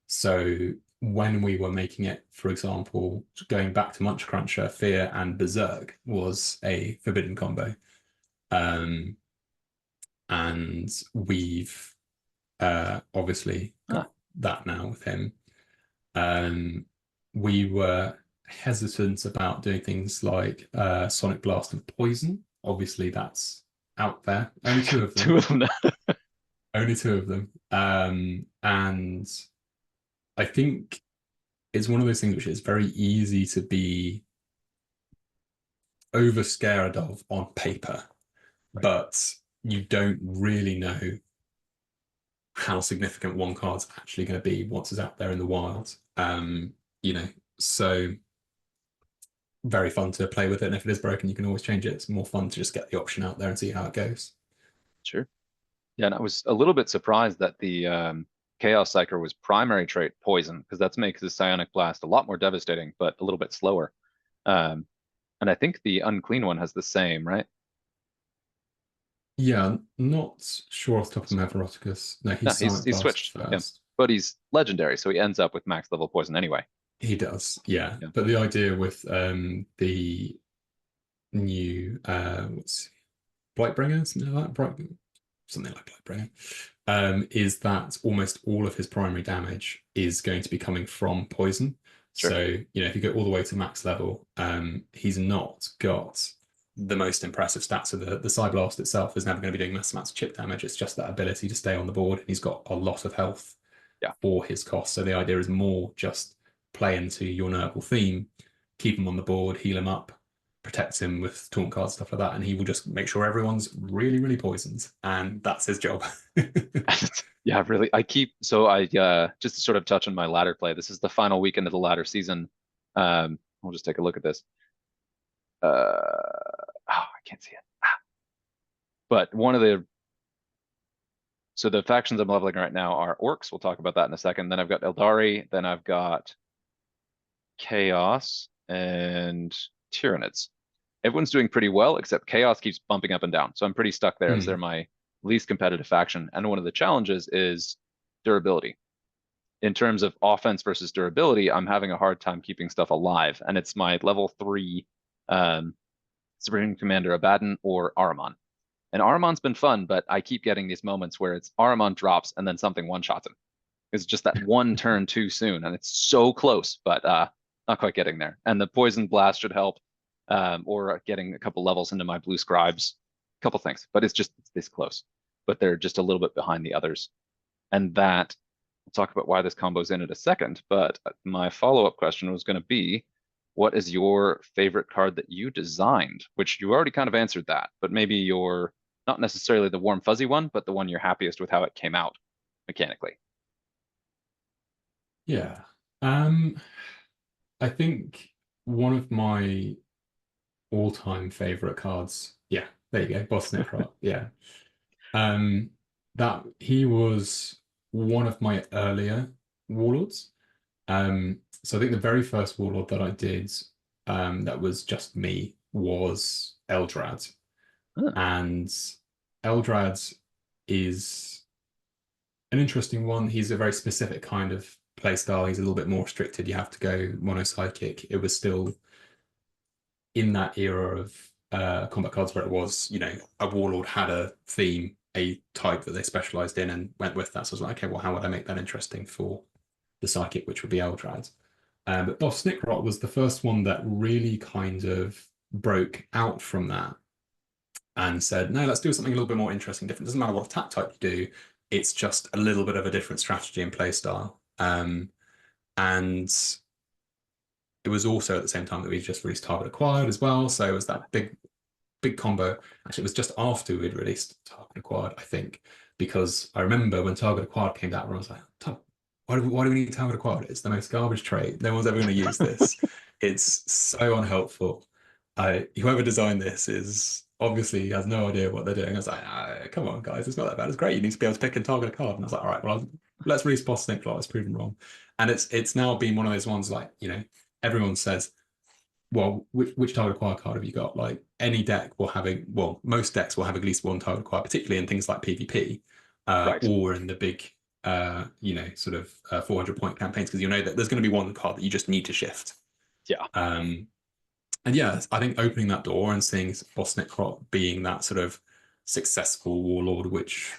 So when we were making it, for example, going back to Munch Cruncher, Fear and Berserk was a forbidden combo. And we've obviously Ah, got that now with him. We were hesitant about doing things like Sonic Blast and Poison. Obviously, that's out there. Only two of two them. of them now. Only two of them. And I think it's one of those things which is very easy to be over scared of on paper, Right. but you don't really know how significant one card's actually going to be once it's out there in the wild. So very fun to play with it. And if it is broken, you can always change it. It's more fun to just get the option out there and see how it goes. Sure. Yeah, and I was a little bit surprised that the Chaos Psyker was primary trait poison, because that makes the Psionic Blast a lot more devastating, but a little bit slower. Um, and I think the Unclean one has the same, right? Yeah, not sure off the top of my head, Eroticus. No, No, he's Silent he's Blast switched. Yeah, first. but he's legendary, so he ends up with max level poison anyway. He does, yeah. Yeah, But the idea with the new what's Blightbringer, something like that, something like Blightbringer, is that almost all of his primary damage is going to be coming from poison. sure. So, if you go all the way to max level, he's not got the most impressive stats. So the Psyblast itself is never going to be doing massive amounts of chip damage. It's just that ability to stay on the board. And he's got a lot of health Yeah, for his cost. So the idea is more just play into your Nurgle theme, keep him on the board, heal him up, protect him with taunt cards, stuff like that, and he will just make sure everyone's really, really poisoned, and that's his job. yeah, really. I just to sort of touch on my ladder play. This is the final weekend of the ladder season. We'll just take a look at this. I can't see it. But so the factions I'm leveling right now are Orcs. We'll talk about that in a second. Then I've got Eldari. Then I've got Chaos and Tyranids. Everyone's doing pretty well, except Chaos keeps bumping up and down. So I'm pretty stuck there as they're my least competitive faction. And one of the challenges is durability. In terms of offense versus durability, I'm having a hard time keeping stuff alive. And it's my level 3 Supreme Commander Abaddon or Ahriman. And Ahriman's been fun, but I keep getting these moments where it's Ahriman drops and then something one-shots him. It's just that one turn too soon, and it's so close, but not quite getting there. And the Poison Blast should help, or getting a couple levels into my Blue Scribes, a couple things, but it's this close. But they're just a little bit behind the others. And that, we'll talk about why this combo's in a second, but my follow-up question was going to be, what is your favorite card that you designed? Which you already kind of answered that, but maybe your, not necessarily the warm fuzzy one, but the one you're happiest with how it came out mechanically. Yeah. I think one of my all-time favorite cards. Yeah, there you go, Boss Necrot. Yeah. That he was one of my earlier warlords. So I think the very first warlord that I did, that was just me, was Eldrad. Huh, And Eldrad is an interesting one. He's a very specific kind of play style. He's a little bit more restricted. You have to go mono psychic. It was still in that era of combat cards where it was, a warlord had a theme, a type that they specialized in and went with that. So I was like, okay, well, how would I make that interesting for the psychic, which would be Eldrad? But Boss Snickrot was the first one that really kind of broke out from that and said, no, let's do something a little bit more interesting, different. It doesn't matter what attack type you do, it's just a little bit of a different strategy and play style. And it was also at the same time that we just released Target Acquired as well. So it was that big combo. Actually, it was just after we'd released Target Acquired, I think. because I remember when Target Acquired came out, I was like, why do we need Target Acquired? It's the most garbage trait. No one's ever going to use this. It's so unhelpful. Whoever designed this is obviously has no idea what they're doing. I was like, come on, guys, it's not that bad. It's great. You need to be able to pick and target a card. And I was like, all right, well, let's release Boss Snickler. It's proven wrong. And it's now been one of those ones like, everyone says, well, which target acquired card have you got? Like any deck will have most decks will have at least one target acquired, particularly in things like PvP, Right. or in the big, sort of 400-point campaigns, because that there's going to be one card that you just need to shift. Yeah. And yeah, I think opening that door and seeing Boss Necrot being that sort of successful warlord, which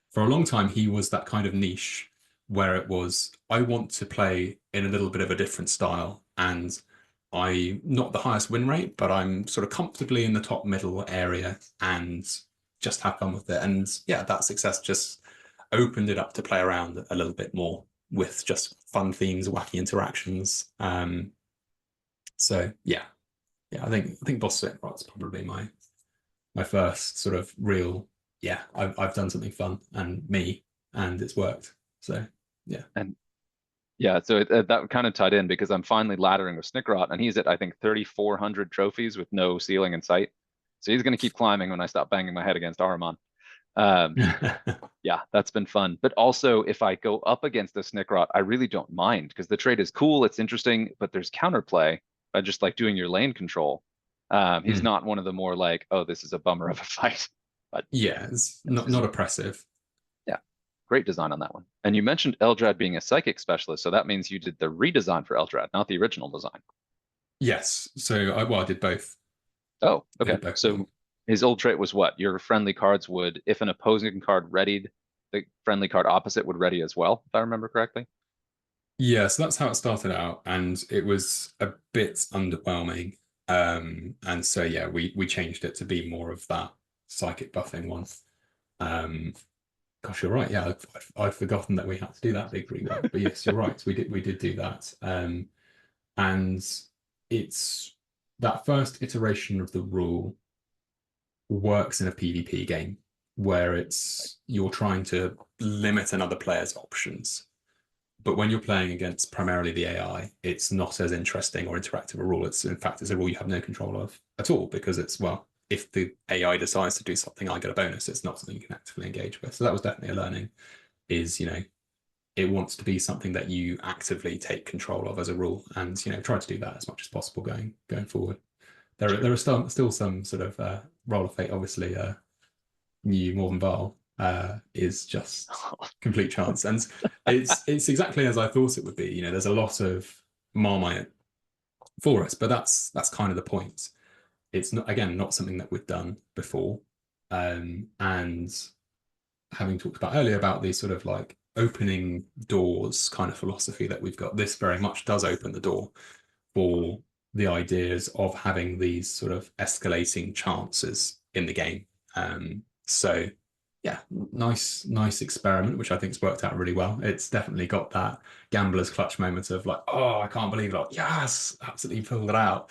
for a long time he was that kind of niche where it was, I want to play in a little bit of a different style, and I'm not the highest win rate, but I'm sort of comfortably in the top middle area and just have fun with it. And yeah, that success just opened it up to play around a little bit more with just fun themes, wacky interactions. So yeah, I think Boss Necrot's probably my first sort of real, I've done something fun and it's worked. So yeah. And yeah, so that kind of tied in because I'm finally laddering with Snickrot, and he's at, I think, 3,400 trophies with no ceiling in sight. So he's going to keep climbing when I stop banging my head against Ahriman. Yeah, that's been fun. But also, if I go up against the Snickrot, I really don't mind because the trade is cool, it's interesting, but there's counterplay by just like doing your lane control. He's not one of the more like, oh, this is a bummer of a fight. But yeah, it's not oppressive. Yeah, great design on that one. And you mentioned Eldrad being a psychic specialist, so that means you did the redesign for Eldrad, not the original design. Yes, so I did both. Oh, I okay. did both. So his old trait was what? Your friendly cards would, if an opposing card readied, the friendly card opposite would ready as well, if I remember correctly. Yeah, so that's how it started out, and it was a bit underwhelming. And so yeah, we changed it to be more of that psychic buffing one. Gosh, you're right. Yeah, I'd forgotten that we had to do that big rework. But yes, you're right. We did do that. And it's that first iteration of the rule works in a PvP game where you're trying to limit another player's options. But when you're playing against primarily the AI, it's not as interesting or interactive a rule. In fact, it's a rule you have no control of at all, because if the AI decides to do something, I get a bonus. It's not something you can actively engage with. So that was definitely a learning, is, it wants to be something that you actively take control of as a rule, and, try to do that as much as possible going forward. There are still some sort of roll of fate, obviously. New Morven Val is just complete chance, and it's exactly as I thought it would be. There's a lot of Marmite for us, but that's kind of the point. It's not something that we've done before, and having talked about earlier about the sort of like opening doors kind of philosophy that we've got, this very much does open the door for the ideas of having these sort of escalating chances in the game. So yeah, nice experiment, which I think's worked out really well. It's definitely got that gambler's clutch moment of like, oh, I can't believe it. Like, yes, absolutely pulled it out.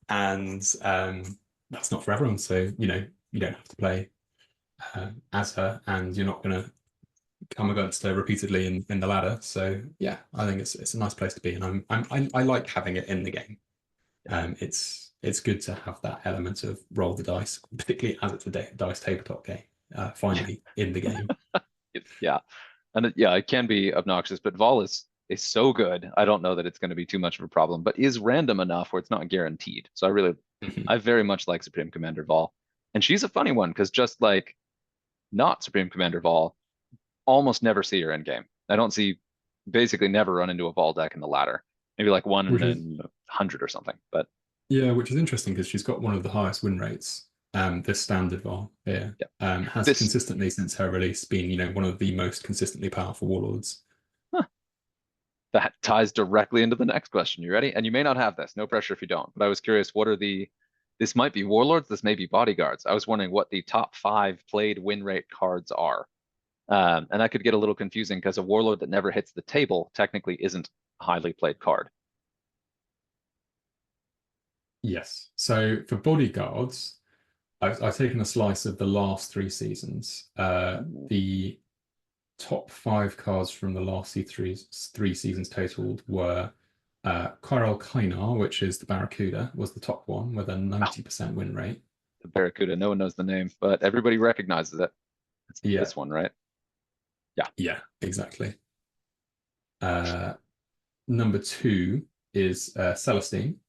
And that's not for everyone. So, you don't have to play as her, and you're not going to come against her repeatedly in the ladder. So yeah, I think it's a nice place to be, and I like having it in the game. It's good to have that element of roll the dice, particularly as it's a dice tabletop game. Finally in the game. Yeah, and it can be obnoxious, but Vol is so good. I don't know that it's going to be too much of a problem, but is random enough where it's not guaranteed. So I very much like Supreme Commander Vol, and she's a funny one because just like not Supreme Commander Vol, almost never see her in game. I don't see, basically never run into a Vol deck in the ladder. Maybe like one in 100 or something, but. Yeah, which is interesting because she's got one of the highest win rates. This standard Vol here has consistently since her release been, one of the most consistently powerful warlords. That ties directly into the next question. You ready? And you may not have this. No pressure if you don't. But I was curious, this might be warlords, this may be bodyguards. I was wondering what the top 5 played win rate cards are. And that could get a little confusing because a warlord that never hits the table technically isn't a highly played card. Yes. So for bodyguards, I've taken a slice of the last 3 seasons. The top 5 cards from the last three seasons totaled were Kyrell Kynar, which is the Barracuda, was the top one with a 90% win rate. The Barracuda, no one knows the name, but everybody recognizes it. It's Yeah. this one, right? Yeah. Yeah, exactly. Number 2 is Celestine.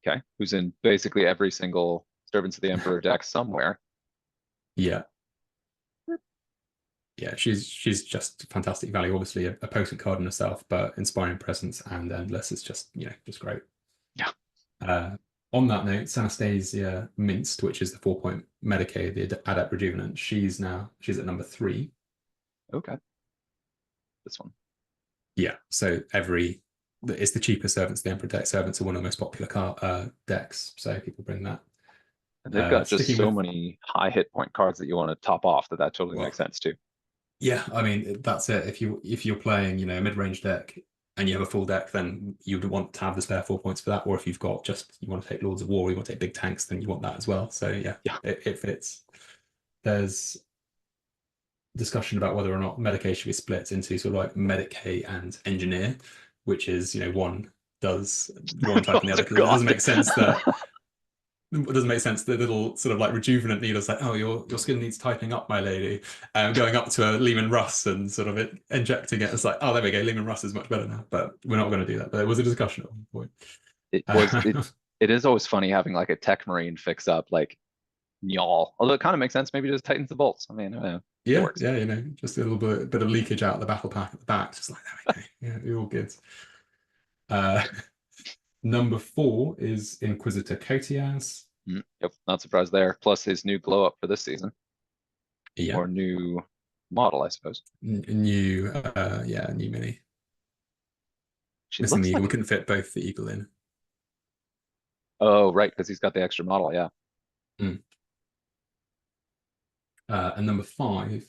Okay. Who's in basically every single Servants of the Emperor deck somewhere. Yeah. Yeah, she's just fantastic value. Obviously, a potent card in herself, but inspiring presence and endless is just just great. Yeah. On that note, Anastasia Minced, which is the 4-point Medicaid, the Adept Rejuvenant, she's at number 3. Okay. This one. Yeah, so it's the cheapest Servants of the Emperor deck. Servants are one of the most popular decks, so people bring that. And they've got just Sticking so with many high hit point cards that you want to top off that totally well, makes sense too. yeah, I mean that's it. If you're playing a mid-range deck and you have a full deck, then you'd want to have the spare 4 points for that. Or if you've got you want to take Lords of War, you want to take big tanks, then you want that as well. So yeah, it fits. There's discussion about whether or not Medicaid should be split into sort of like Medicaid and Engineer, which is one does one type and the other, because it doesn't make sense that the little sort of like rejuvenant needle's like, oh, your skin needs tightening up, my lady. Going up to a Lehman Russ and sort of injecting it. It's like, oh, there we go. Lehman Russ is much better now, but we're not going to do that. But it was a discussion at one point. It is always funny having like a Tech Marine fix up like Nyal. Although it kind of makes sense. Maybe just tightens the bolts. I mean, yeah, just a little bit of leakage out of the battle pack at the back, just like that. Okay. Yeah, you're all good. Number 4 is Inquisitor Kotias. Yep, not surprised there. Plus his new glow up for this season. Yeah. Or new model, I suppose. New mini. She Missing the eagle. like... We couldn't fit both the eagle in. Oh, right, because he's got the extra model, yeah. And number 5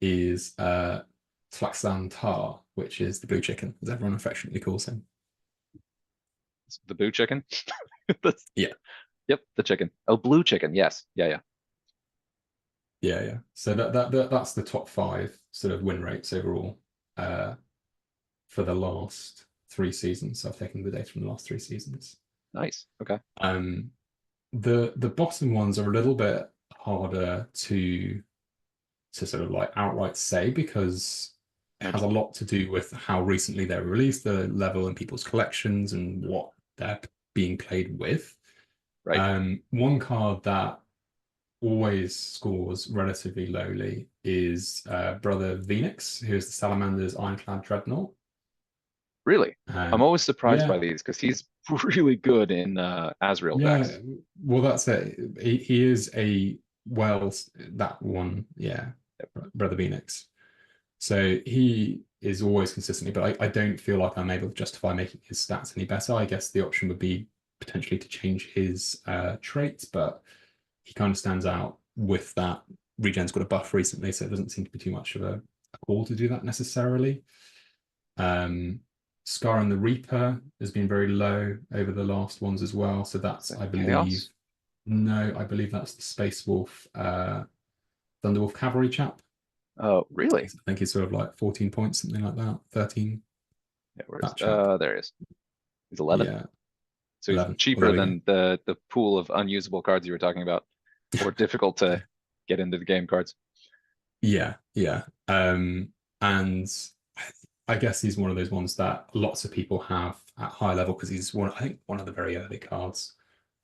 is Tlaxan Tar, which is the blue chicken, as everyone affectionately calls him. It's the blue chicken? Yeah. Yep, the chicken. Oh, blue chicken, yes. Yeah. So that's the top 5 sort of win rates overall for the last 3 seasons. So I've taken the data from the last 3 seasons. Nice. Okay. The bottom ones are a little bit harder to sort of like outright say, because it has a lot to do with how recently they were released, the level in people's collections, and what they're being played with. Right. One card that always scores relatively lowly is Brother Venix, who is the Salamander's Ironclad Dreadnought. Really? I'm always surprised by Yeah. these because he's really good in Azrael decks. Well, that's it. He is that one, Brother Venix. So he is always consistently, but I don't feel like I'm able to justify making his stats any better. I guess the option would be potentially to change his traits, but he kind of stands out with that. Regen's got a buff recently, so it doesn't seem to be too much of a call to do that necessarily. Scar and the Reaper has been very low over the last ones as well. So that's, I believe, Chaos? No, I believe that's the Space Wolf, Thunderwolf Cavalry chap. Oh, really? I think he's sort of like 14 points, something like that. 13. Yeah, there he is. He's 11. Yeah. So he's 11. Cheaper than the pool of unusable cards you were talking about, or difficult to get into the game cards. Yeah. And I guess he's one of those ones that lots of people have at high level because he's one of the very early cards.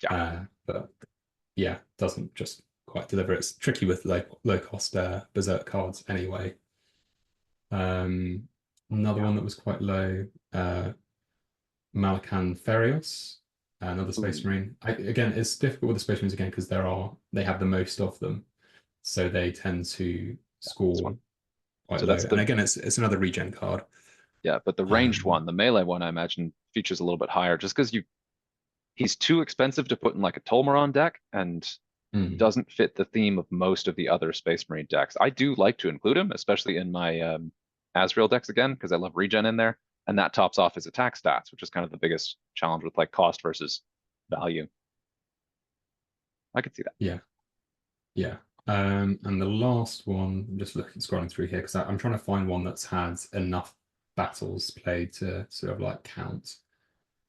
Yeah. But yeah, doesn't just quite deliver. It's tricky with low cost berserk cards anyway. Another one that was quite low, Malakan Ferios, another Space Marine. Again, it's difficult with the Space Marines again because they have the most of them, so they tend to score quite low. And again, it's another regen card. Yeah, but the ranged one, the melee one, I imagine features a little bit higher, just because he's too expensive to put in like a Tolmaron deck, and doesn't fit the theme of most of the other Space Marine decks. I do like to include him, especially in my Azrael decks again, because I love regen in there, and that tops off his attack stats, which is kind of the biggest challenge with like cost versus value. I could see that. Yeah. Yeah. And the last one, I'm just looking, scrolling through here because I'm trying to find one that's had enough battles played to sort of like count,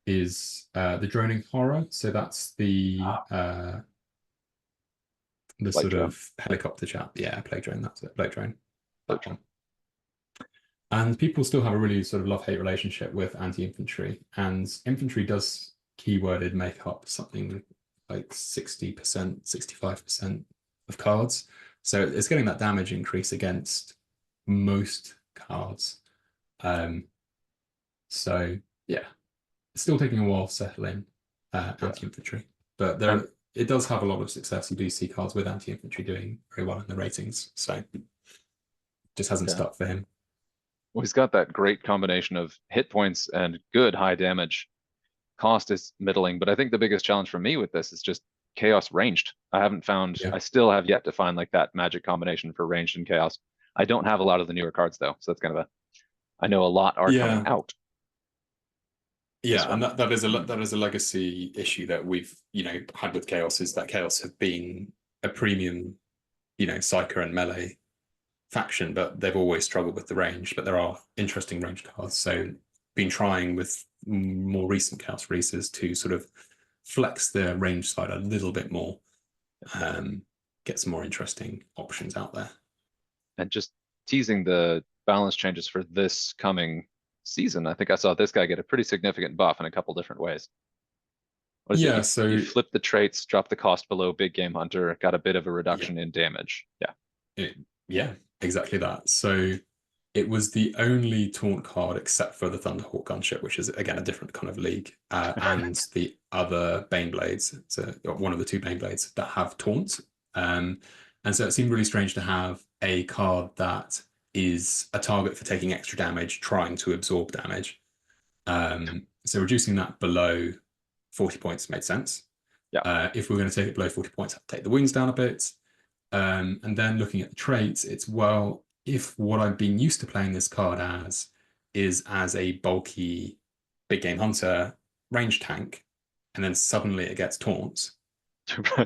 is the Droning Horror. So that's the Light sort drone. of helicopter chap. Yeah, plague drone, that's it. Plague drone. Light That one. And people still have a really sort of love-hate relationship with anti-infantry. And infantry does keyworded make up something like 60%, 65% of cards. So it's getting that damage increase against most cards. So yeah, it's still taking a while to settle in anti-infantry. But And it does have a lot of success. You do see cards with anti-infantry doing very well in the ratings. So just hasn't okay. stuck for him. Well, he's got that great combination of hit points and good high damage. Cost is middling, but I think the biggest challenge for me with this is just chaos ranged. Yeah. I still have yet to find like that magic combination for ranged and chaos. I don't have a lot of the newer cards though, so that's kind of I know a lot are coming Yeah. out. This Yeah, and one. that is a legacy issue that we've had with Chaos, is that Chaos have been a premium Psyker and melee faction, but they've always struggled with the range. But there are interesting range cards, so been trying with more recent Chaos releases to sort of flex the range side a little bit more, get some more interesting options out there. And just teasing the balance changes for this coming season, I think I saw this guy get a pretty significant buff in a couple different ways. What is it? Yeah, You so flip the traits, drop the cost below Big Game Hunter, got a bit of a yeah, reduction in damage. Yeah. yeah, exactly that. So it was the only taunt card except for the Thunderhawk gunship, which is again a different kind of league, and the other Baneblades. So one of the two Baneblades that have taunt. And so it seemed really strange to have a card that is a target for taking extra damage, trying to absorb damage. So reducing that below 40 points made sense. Yeah. If we're going to take it below 40 points, I'd take the wings down a bit. And then looking at the traits, it's, well, if what I've been used to playing this card as is as a bulky big game hunter range tank, and then suddenly it gets taunts,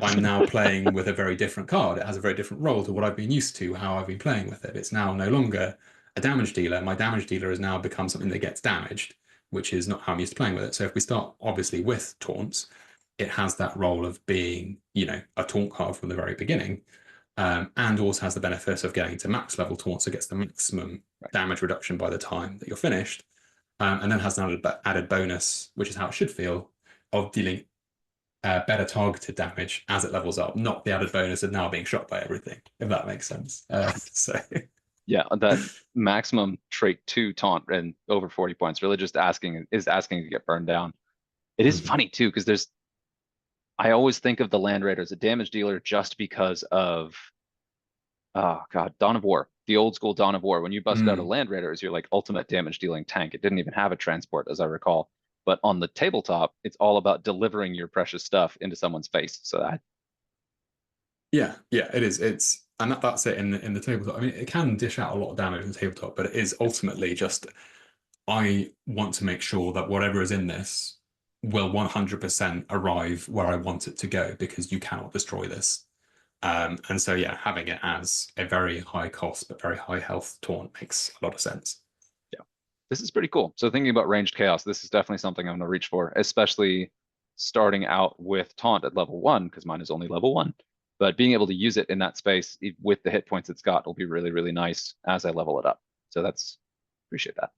I'm now playing with a very different card. It has a very different role to what I've been used to, how I've been playing with it. It's now no longer a damage dealer. My damage dealer has now become something that gets damaged, which is not how I'm used to playing with it. So if we start obviously with taunts, it has that role of being, a taunt card from the very beginning. And also has the benefit of getting to max level taunt, so it gets the maximum damage reduction by the time that you're finished. And then has an added bonus, which is how it should feel, of dealing better targeted damage as it levels up, not the added bonus of now being shot by everything, if that makes sense. So Yeah, that maximum trait 2 taunt and over 40 points really just asking to get burned down. It is funny too, because I always think of the Land Raider as a damage dealer just because of oh god, Dawn of War, the old school Dawn of War. When you busted out a Land Raider as your like ultimate damage dealing tank, it didn't even have a transport, as I recall. But on the tabletop, it's all about delivering your precious stuff into someone's face. So that yeah, it is. And that's it in the tabletop. I mean, it can dish out a lot of damage in the tabletop, but it is ultimately just, I want to make sure that whatever is in this will 100% arrive where I want it to go, because you cannot destroy this. And so, yeah, having it as a very high cost but very high health taunt makes a lot of sense. yeah, this is pretty cool. So thinking about ranged chaos, this is definitely something I'm going to reach for, especially starting out with taunt at level 1, because mine is only level 1. But being able to use it in that space with the hit points it's got will be really, really nice as I level it up. So appreciate that.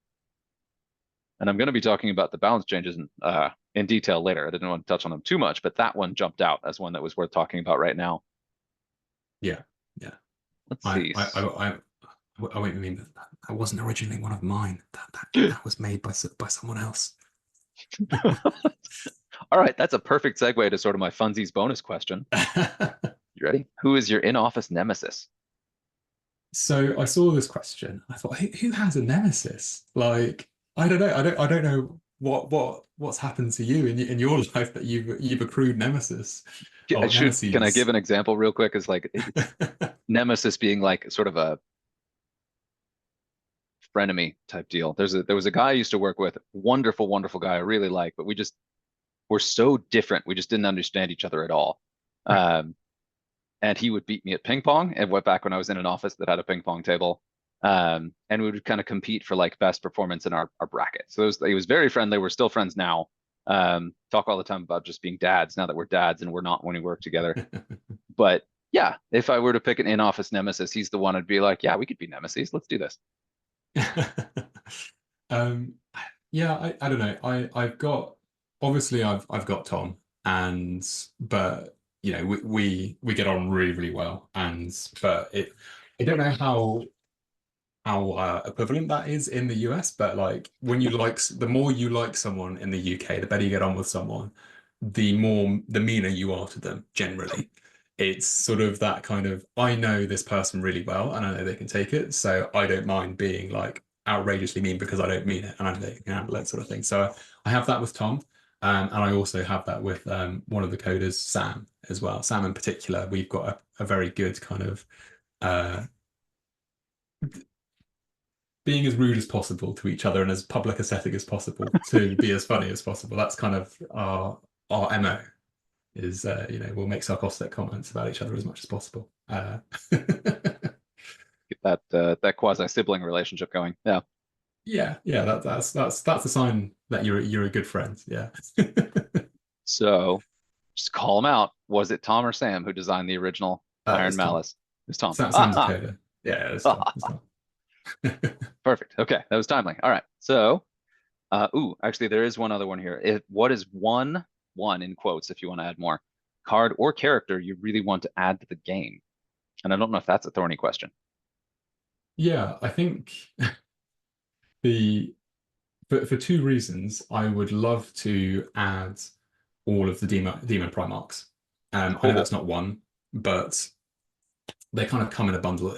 And I'm going to be talking about the balance changes in detail later. I didn't want to touch on them too much, but that one jumped out as one that was worth talking about right now. Yeah. Let's I see. wait, I mean, that wasn't originally one of mine. That was made by someone else. All right, that's a perfect segue to sort of my funsies bonus question. You ready? Who is your in-office nemesis? So I saw this question. I thought, who has a nemesis? Like, I don't know. I don't know what's happened to you in your life that you've accrued nemesis or Can I give nemesis. an example real quick? It's like nemesis being like sort of a frenemy type deal. There was a guy I used to work with, wonderful guy I really like, but we're so different. We just didn't understand each other at all. And he would beat me at ping pong. And went back when I was in an office that had a ping pong table. And we would kind of compete for like best performance in our bracket. So it was very friendly. We're still friends now. Talk all the time about just being dads now that we're dads and we're not when we work together. But yeah, if I were to pick an in-office nemesis, he's the one I'd be like, yeah, we could be nemesis. Let's do this. um, yeah, I don't know. I've got obviously I've got Tom, but you know we get on really really well, but I don't know how equivalent that is in the US, but like when you the more you like someone in the UK, the better you get on with someone, the meaner you are to them generally. It's sort of that kind of, I know this person really well and I know they can take it, so I don't mind being like outrageously mean because I don't mean it and I know they can handle it, sort of thing. So I have that with Tom, and I also have that with one of the coders, Sam, as well. Sam in particular, we've got a very good kind of being as rude as possible to each other and as public aesthetic as possible to be as funny as possible. That's kind of our MO. Is you know, we'll make sarcastic comments about each other as much as possible. Get that quasi sibling relationship going. Yeah. Yeah. That's a sign that you're a good friend. Yeah. So just call him out. Was it Tom or Sam who designed the original Iron It's Tom. Malice? It was Tom. Sam Dakota. Yeah, it's Tom. It's Tom. Perfect. Okay, that was timely. All right. So, actually, there is one other one here. What is one in quotes, if you want to add more, card or character you really want to add to the game? And I don't know if that's a thorny question. Yeah, I think for two reasons, I would love to add all of the demon Primarchs. I know that's not one, but they kind of come in a bundle.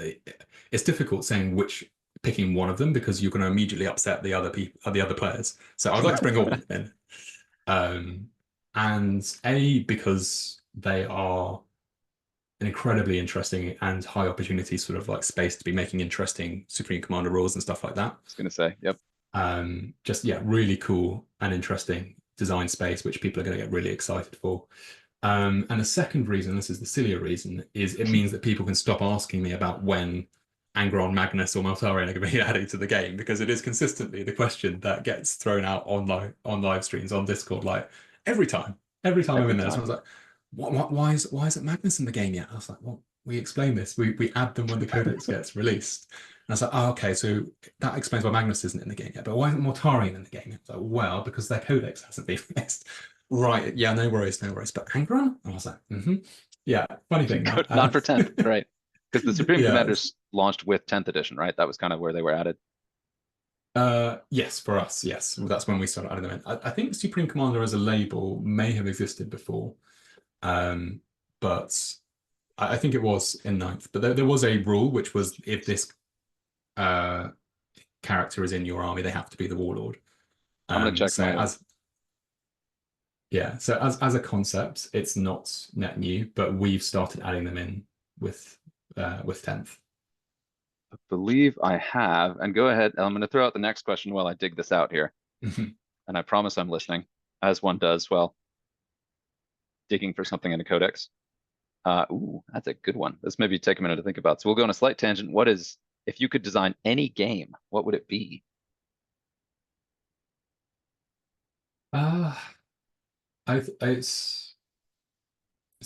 It's difficult saying picking one of them because you're going to immediately upset the other players. So I'd like to bring all of them in, and because they are an incredibly interesting and high opportunity sort of like space to be making interesting Supreme Commander rules and stuff like that. I was going to say, yep. Just yeah, really cool and interesting design space, which people are going to get really excited for. And the second reason, this is the sillier reason, is it means that people can stop asking me about when Angron, Magnus, or Maltarian are going to be added to the game, because it is consistently the question that gets thrown out on live streams on Discord, like every time I'm in there. Someone's like, why isn't Magnus in the game yet? I was like, well, we explain this. We add them when the codex gets released. And I was like, oh, okay, so that explains why Magnus isn't in the game yet. But why isn't Mortarion in the game yet? I was like, well, because their codex hasn't been released. Right, yeah, no worries. But Angron? I was like, yeah, funny thing. Not for 10th, right? Because the Supreme Commanders launched with 10th edition, right? That was kind of where they were added. Yes, for us, yes. That's when we started adding them in. I think Supreme Commander as a label may have existed before. But I think it was in 9th. But there was a rule, which was if this character is in your army, they have to be the Warlord. I'm gonna check so as a concept, it's not net new, but we've started adding them in with 10th. I believe I have. And go ahead. I'm going to throw out the next question while I dig this out here. And I promise I'm listening, as one does while digging for something in a codex. That's a good one. Let's maybe take a minute to think about. So we'll go on a slight tangent. If you could design any game, what would it be? It's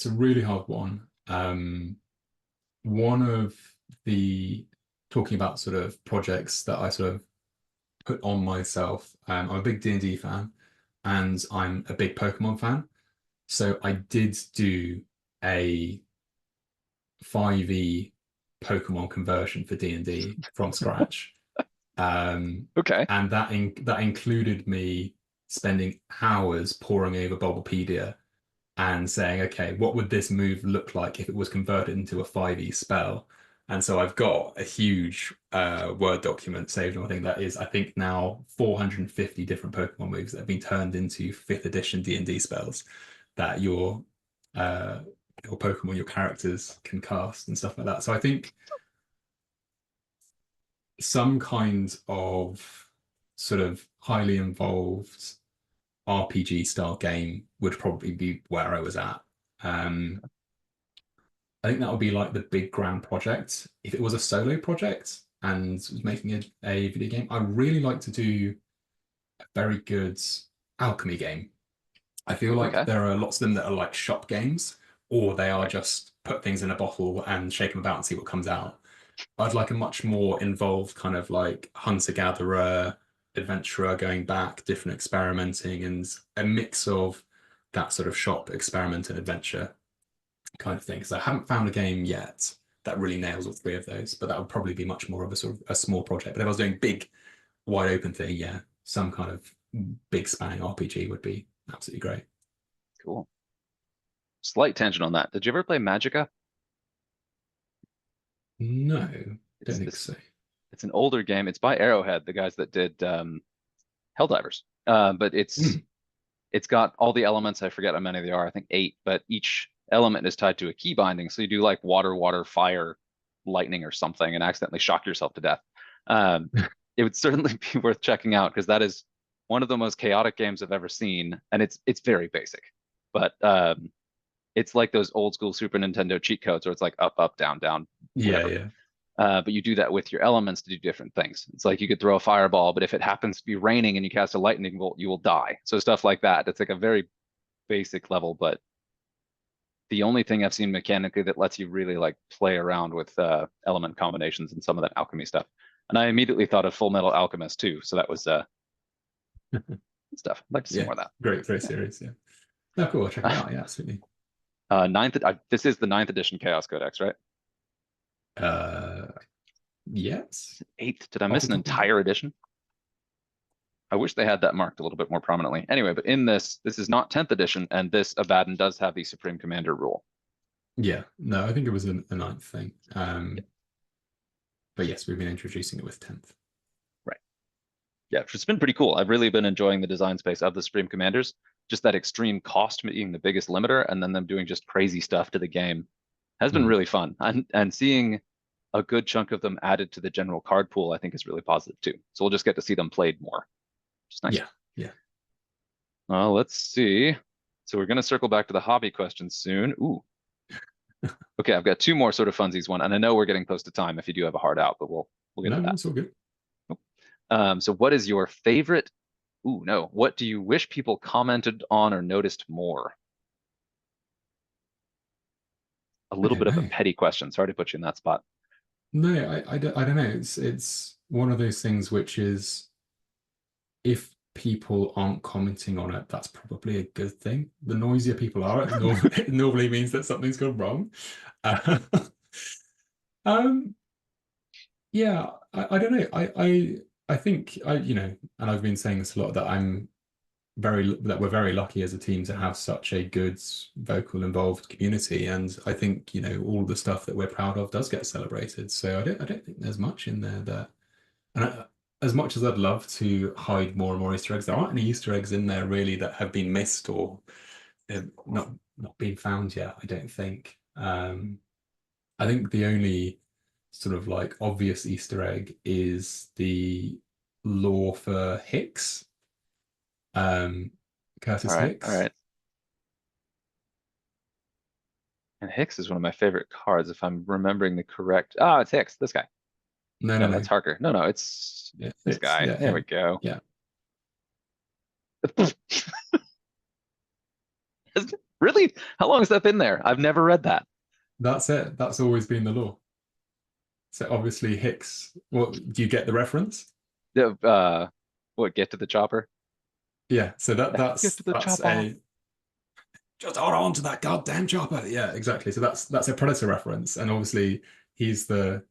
a really hard one. One of the talking about sort of projects that I sort of put on myself. I'm a big D&D fan, and I'm a big Pokemon fan. So I did do a 5e Pokemon conversion for D&D from scratch. Okay. And that included me spending hours poring over Bulbapedia and saying, okay, what would this move look like if it was converted into a 5e spell? And so I've got a huge Word document saved on, that is, I think now 450 different Pokemon moves that have been turned into 5th edition D&D spells that your Pokemon, your characters can cast and stuff like that. So I think some kind of sort of highly involved RPG style game would probably be where I was at. I think that would be like the big grand project. If it was a solo project and was making a video game, I really like to do a very good alchemy game. I feel like Okay. there are lots of them that are like shop games, or they are just put things in a bottle and shake them about and see what comes out. I'd like a much more involved kind of like hunter-gatherer, adventurer going back, different experimenting, and a mix of that sort of shop experiment and adventure kind of thing. Because I haven't found a game yet that really nails all three of those, but that would probably be much more of a sort of a small project. But if I was doing big, wide open thing, yeah, some kind of big spanning RPG would be absolutely great. Cool. Slight tangent on that. Did you ever play Magica? No, It's don't think this. so. It's an older game. It's by Arrowhead, the guys that did Helldivers. But Mm, it's got all the elements. I forget how many they are. I think 8, but each element is tied to a key binding. So you do like water, water, fire, lightning, or something, and accidentally shock yourself to death. Um, it would certainly be worth checking out because that is one of the most chaotic games I've ever seen, and it's very basic, but it's like those old school Super Nintendo cheat codes where it's like up, up, down, down, yeah, whatever. yeah. But you do that with your elements to do different things. It's like you could throw a fireball, but if it happens to be raining and you cast a lightning bolt, you will die. So stuff like that. It's like a very basic level, but the only thing I've seen mechanically that lets you really like play around with element combinations and some of that alchemy stuff. And I immediately thought of Full Metal Alchemist too. So that was stuff. I'd like to see Yeah, more of that. great series. Yeah. No, cool. I'll check it out. Yeah, absolutely. This is the ninth edition Chaos Codex, right? Uh, yes. Eighth. Did I Off miss the an top of my head. entire edition? I wish they had that marked a little bit more prominently. Anyway, but in this is not 10th edition, and this Abaddon does have the Supreme Commander rule. Yeah, no, I think it was a ninth thing. Yeah, But yes, we've been introducing it with 10th. right. Yeah, it's been pretty cool. I've really been enjoying the design space of the Supreme Commanders. Just that extreme cost being the biggest limiter, and then them doing just crazy stuff to the game has been Hmm. really fun. And seeing a good chunk of them added to the general card pool, I think is really positive too. So we'll just get to see them played more. Which is nice. Yeah, yeah. Well, let's see. So we're gonna circle back to the hobby questions soon. Ooh, okay, I've got two more sort of funsies one, and I know we're getting close to time if you do have a hard out, but we'll get to No, that. it's all good. So what is your favorite? Ooh, no. What do you wish people commented on or noticed more? A I little don't bit of a know. petty question. Sorry to put you in that spot. No, I don't know. It's one of those things which is if people aren't commenting on it, that's probably a good thing. The noisier people are, it normally means that something's gone wrong. Uh, um, yeah, I don't know. I think and I've been saying this a lot that that we're very lucky as a team to have such a good vocal involved community, and I think all the stuff that we're proud of does get celebrated. So I don't think there's much in there that, and as much as I'd love to hide more and more Easter eggs, there aren't any Easter eggs in there really that have been missed or not been found yet. I don't think. I think the only sort of like obvious Easter egg is the lore for Hicks, um, All Curtis right, all Hicks. right. And Hicks is one of my favorite cards, if I'm remembering the correct. Ah, it's Hicks, this guy. No, no, No, no. that's Harker. No, no, it's Yeah, this Hicks. guy. Yeah, There we him. go. Yeah, Really? How long has that been there? I've never read that. that's it. That's always been the lore. So obviously Hicks. What do you get the reference? What, get to the chopper? Yeah. So Get to the that's chopper. a just hold on to that goddamn chopper. Yeah, exactly. So that's a Predator reference, and obviously he's the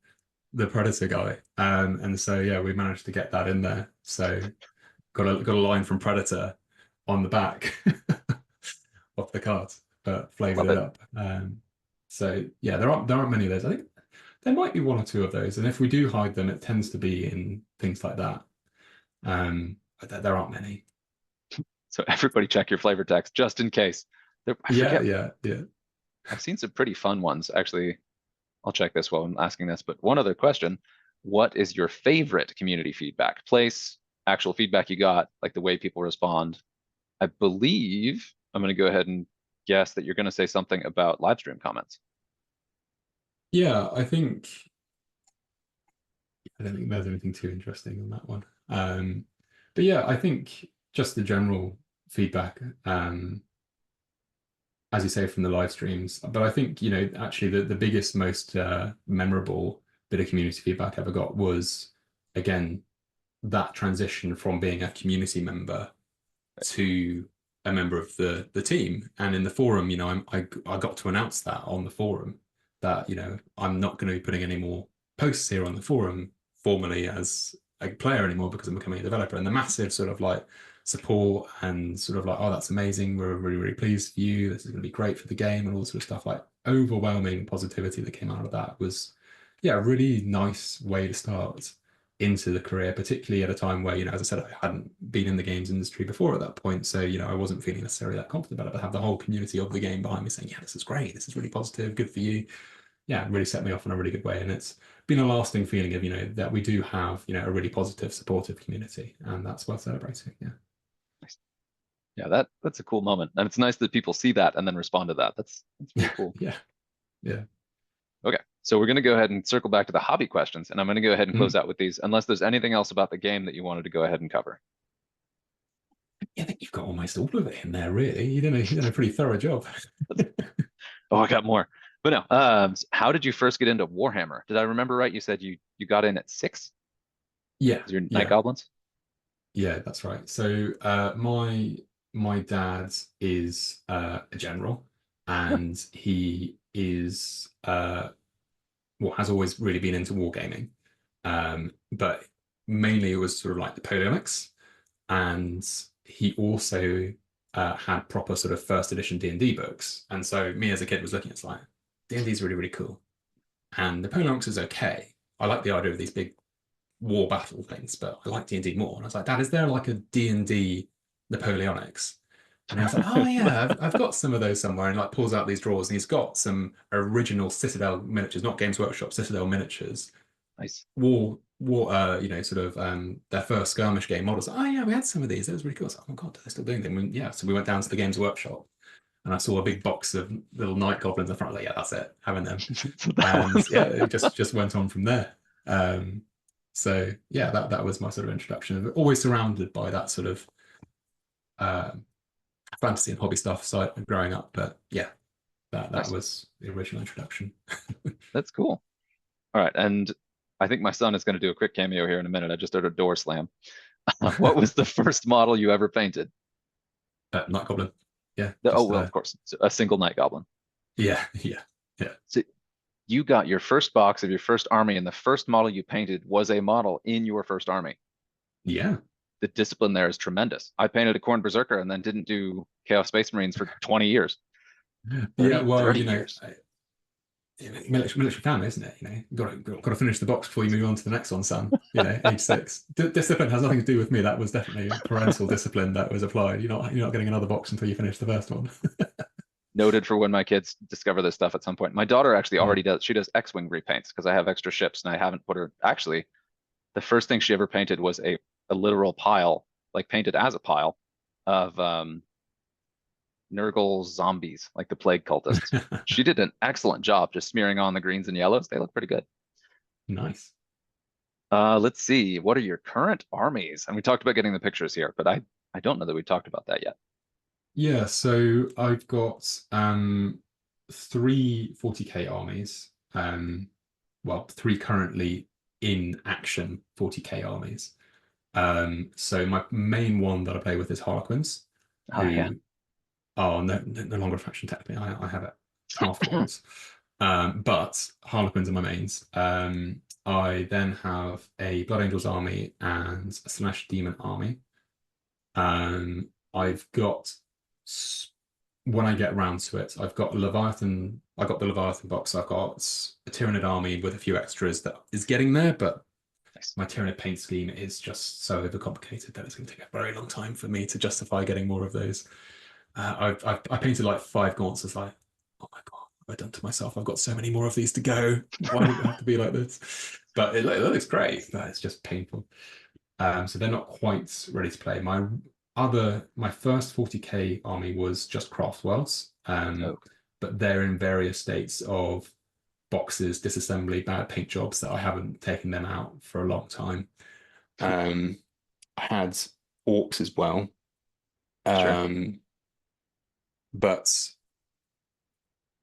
Predator guy. And so yeah, we managed to get that in there. So got a line from Predator on the back of the card, but flavored Love it it. up. So yeah, there aren't many of those. I think there might be one or two of those, and if we do hide them, it tends to be in things like that. But there aren't many. So everybody check your flavor text just in case. I Yeah, forget. yeah, yeah. I've seen some pretty fun ones. Actually, I'll check this while I'm asking this. But one other question. What is your favorite community feedback? Place, actual feedback you got, like the way people respond. I believe I'm going to go ahead and guess that you're going to say something about live stream comments. Yeah, I don't think there's anything too interesting on that one. But yeah, I think just the general feedback, as you say, from the live streams. But I think, actually the biggest, most memorable bit of community feedback I ever got was, again, that transition from being a community member to a member of the team. And in the forum, I got to announce that on the forum that, I'm not going to be putting any more posts here on the forum formally as a player anymore because I'm becoming a developer. And the massive sort of like support and sort of like, oh, that's amazing. We're really, really pleased for you. This is going to be great for the game and all sort of stuff. Like overwhelming positivity that came out of that was, yeah, a really nice way to start into the career, particularly at a time where, as I said, I hadn't been in the games industry before at that point. So, I wasn't feeling necessarily that confident about it, but have the whole community of the game behind me saying, yeah, this is great. This is really positive. Good for you. Yeah, it really set me off in a really good way. And it's been a lasting feeling of, that we do have, a really positive, supportive community. And that's worth celebrating. Yeah. Nice. Yeah, that's a cool moment. And it's nice that people see that and then respond to that. That's pretty cool. Yeah. Yeah. Okay. So we're going to go ahead and circle back to the hobby questions, and I'm going to go ahead and close out with these, unless there's anything else about the game that you wanted to go ahead and cover. I think you've got almost all of it in there, really. You did a pretty thorough job. Oh, I got more. But no, how did you first get into Warhammer? Did I remember right? You said you got in at 6? Yeah. Your Night Yeah. Goblins? Yeah, that's right. So my dad is a general, and he is has always really been into wargaming. But mainly it was sort of like the Napoleonics, and he also had proper sort of first edition D&D books. And so me as a kid was looking, it's like D&D is really, really cool. And Napoleonics is okay. I like the idea of these big war battle things, but I like D&D more. And I was like, Dad, is there like a D&D Napoleonics? And I was like, oh yeah, I've got some of those somewhere. And like pulls out these drawers, and he's got some original Citadel miniatures, not Games Workshop, Citadel miniatures. Nice. Sort of their first skirmish game models. Oh yeah, we had some of these. That was really cool. I was like, oh my god, they're still doing them. And yeah, so we went down to the Games Workshop, and I saw a big box of little night goblins in front. Like, yeah, that's it, having them. And yeah, it just went on from there. So yeah, that was my sort of introduction. Always surrounded by that sort of fantasy and hobby stuff. So growing up, but yeah, that Nice. was the original introduction. That's cool. All right, and I think my son is going to do a quick cameo here in a minute. I just heard a door slam. What was the first model you ever painted? Night Goblin. Yeah. Oh, well, of course, a single Night Goblin. Yeah. So you got your first box of your first army, and the first model you painted was a model in your first army. Yeah. The discipline there is tremendous. I painted a Khorne Berserker and then didn't do Chaos Space Marines for 20 years. 30 years. Military family, isn't it? Got to finish the box before you move on to the next one, son. Age 6. Discipline has nothing to do with me. That was definitely parental discipline that was applied. You're not getting another box until you finish the first one. Noted for when my kids discover this stuff at some point. My daughter actually already does. She does X-Wing repaints because I have extra ships and I haven't put her. Actually, the first thing she ever painted was a literal pile, like painted as a pile of Nurgle zombies, like the plague cultists. She did an excellent job just smearing on the greens and yellows. They look pretty good. Nice. Let's see. What are your current armies? And we talked about getting the pictures here, but I don't know that we talked about that yet. Yeah, so I've got 3 40k armies. Well, 3 currently in action 40k armies. So my main one that I play with is Harlequins, Oh yeah. who are no longer a faction technically. I have it half course. But Harlequins are my mains. I then have a Blood Angels army and a Slash Demon army. I've got, when I get around to it, I've got Leviathan. I got the Leviathan box. I've got a Tyranid army with a few extras that is getting there, but my Tyranid paint scheme is just so overcomplicated that it's going to take a very long time for me to justify getting more of those. I painted like 5 gaunts. It's like, oh my god, what have I done to myself? I've got so many more of these to go. Why would it have to be like this? But it looks great, but it's just painful. So they're not quite ready to play. My first 40k army was just Craft Worlds, but they're in various states of boxes, disassembly, bad paint jobs that I haven't taken them out for a long time. I had orcs as well. Sure. But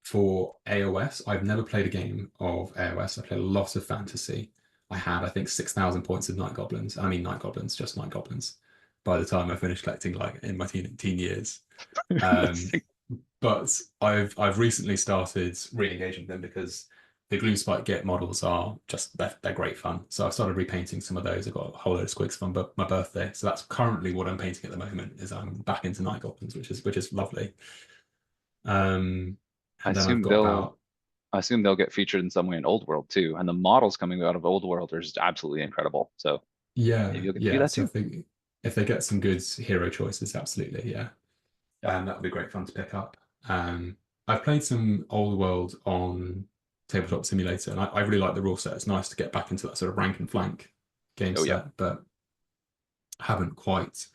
for AOS, I've never played a game of AOS. I played a lot of fantasy. I had, I think, 6,000 points of night goblins. I mean, night goblins, just night goblins. By the time I finished collecting, like in my teen years, but I've recently started re-engaging them because the Gloom Spike Git models are just they're great fun. So I've started repainting some of those. I've got a whole load of squigs from my birthday. So that's currently what I'm painting at the moment. Is I'm back into night goblins, which is lovely. I And then I've assume got about they'll get featured in some way in Old World too. And the models coming out of Old World are just absolutely incredible. So maybe you'll get to do yeah. that So too. if they get some good hero choices, absolutely, yeah. Yeah. That would be great fun to pick up. I've played some Old World on Tabletop Simulator, and I really like the rule set. It's nice to get back into that sort of rank and flank game Oh yeah. set, but haven't quite,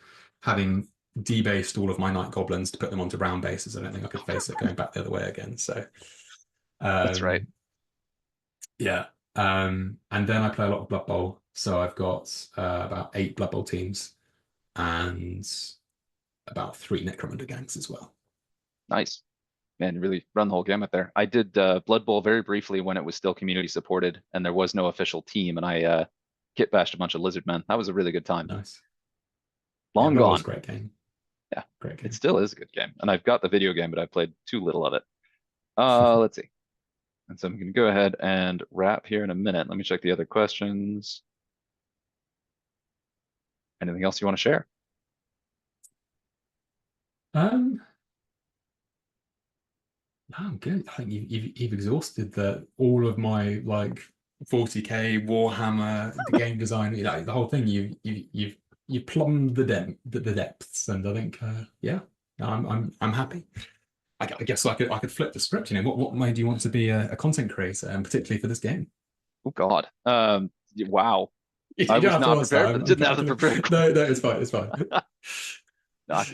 having debased all of my night goblins to put them onto brown bases. I don't think I could face it going back the other way again. So That's right. yeah. And then I play a lot of Blood Bowl. So I've got about 8 Blood Bowl teams and about 3 Necromunda gangs as well. Nice. Man, really run the whole gamut there. I did Blood Bowl very briefly when it was still community supported and there was no official team, and I kit bashed a bunch of lizard men. That was a really good time. Nice. Yeah, Long Blood Bowl's a gone. great game. Yeah, Great it game. still is a good game. And I've got the video game, but I've played too little of it. Let's see. And so I'm going to go ahead and wrap here in a minute. Let me check the other questions. Anything else you want to share? No, I'm good. I think you've exhausted all of my like 40K Warhammer the game design, the whole thing. You plumbed the depths, and I think yeah, I'm happy. I guess I could flip the script. What made you want to be a content creator, and particularly for this game? Oh God. Wow. You I don't was have to not answer prepared. that. Didn't have the prepared. No, it's fine. It's fine.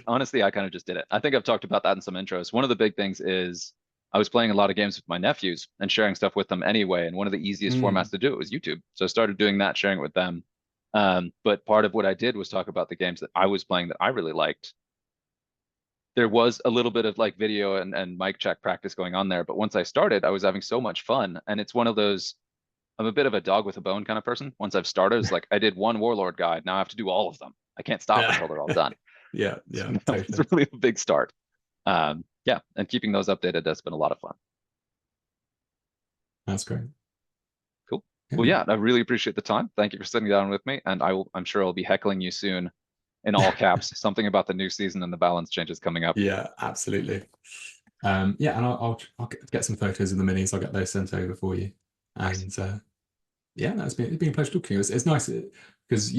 Honestly, I kind of just did it. I think I've talked about that in some intros. One of the big things is I was playing a lot of games with my nephews and sharing stuff with them anyway. And one of the easiest formats to do it was YouTube. So I started doing that, sharing it with them. But part of what I did was talk about the games that I was playing that I really liked. There was a little bit of like video and mic check practice going on there. But once I started, I was having so much fun. And it's one of those, I'm a bit of a dog with a bone kind of person. Once I've started, it's like I did one Warlord guide. Now I have to do all of them. I can't stop Yeah, until they're all done. yeah, So yeah, that was totally. really a big start. Yeah, and keeping those updated has been a lot of fun. That's great. Cool. Yeah, Well, yeah, I really appreciate the time. Thank you for sitting down with me, and I'm sure I'll be heckling you soon in all caps, something about the new season and the balance changes coming up. yeah, absolutely. Yeah, and I'll get some photos of the minis. I'll get those sent over for you. Nice. And yeah, no, it's been a pleasure talking to you. It's nice because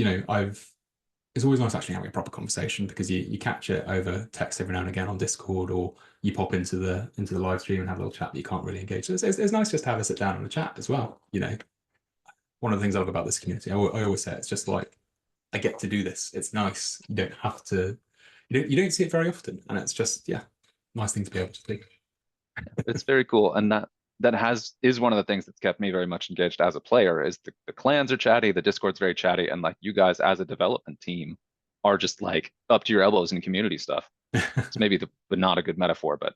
it's always nice actually having a proper conversation because you catch it over text every now and again on Discord, or you pop into the live stream and have a little chat, but you can't really engage. So it's nice just to have a sit down and a chat as well. One of the things I love about this community, I always say, it's just like I get to do this. It's nice. You don't have to. You don't see it very often, and it's just nice thing to be able to do. It's very cool, and is one of the things that's kept me very much engaged as a player. Is the clans are chatty, the Discord's very chatty, and like you guys as a development team are just like up to your elbows in community stuff. It's maybe the not a good metaphor, but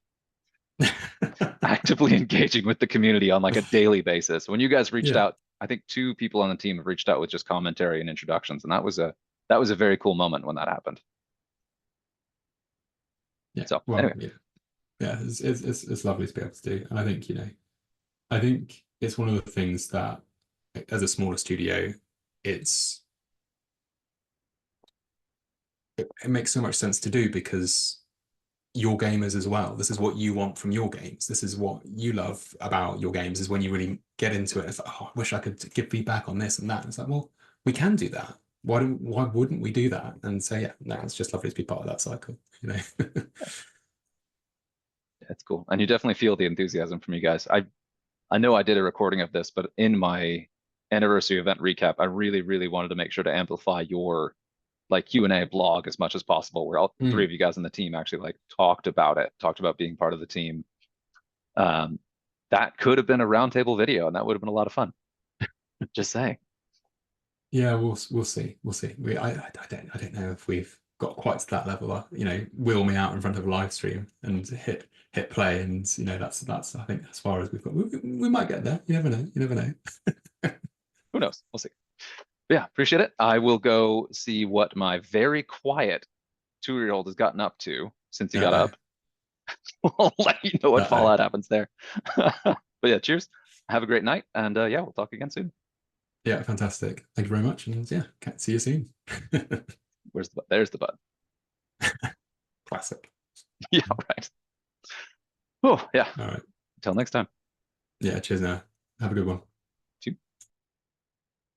actively engaging with the community on like a daily basis. When you guys reached Yeah. out, I think 2 people on the team have reached out with just commentary and introductions, and that was a very cool moment when that happened. Yeah. So Well, anyway, yeah. It's lovely to be able to do, and I think I think it's one of the things that as a smaller studio, it's it makes so much sense to do because your gamers as well. This is what you want from your games. This is what you love about your games is when you really get into it. It's like, oh, I wish I could give feedback on this and that. And it's like, well, we can do that. Why wouldn't we do that? And so yeah, no, it's just lovely to be part of that cycle. it's cool, and you definitely feel the enthusiasm from you guys. I know I did a recording of this, but in my anniversary event recap, I really, really wanted to make sure to amplify your like Q&A blog as much as possible, where all 3 of you guys on the team actually like talked about being part of the team. that could have been a roundtable video, and that would have been a lot of fun. Just saying. Yeah, we'll see. We'll see. I don't know if we've got quite to that level. Wheel me out in front of a live stream and hit play, and that's I think as far as we've got. We might get there. You never know. You never know. Who knows? We'll see. But yeah, appreciate it. I will go see what my very quiet 2-year-old has gotten up to since he got up. I'll let you know what fallout happens there. But yeah, cheers. Have a great night, and yeah, we'll talk again soon. Yeah, fantastic. Thank you very much, and yeah, see you soon. There's the button. Classic. Yeah, right. Oh, yeah. All right. Until next time. Yeah, cheers now. Have a good one.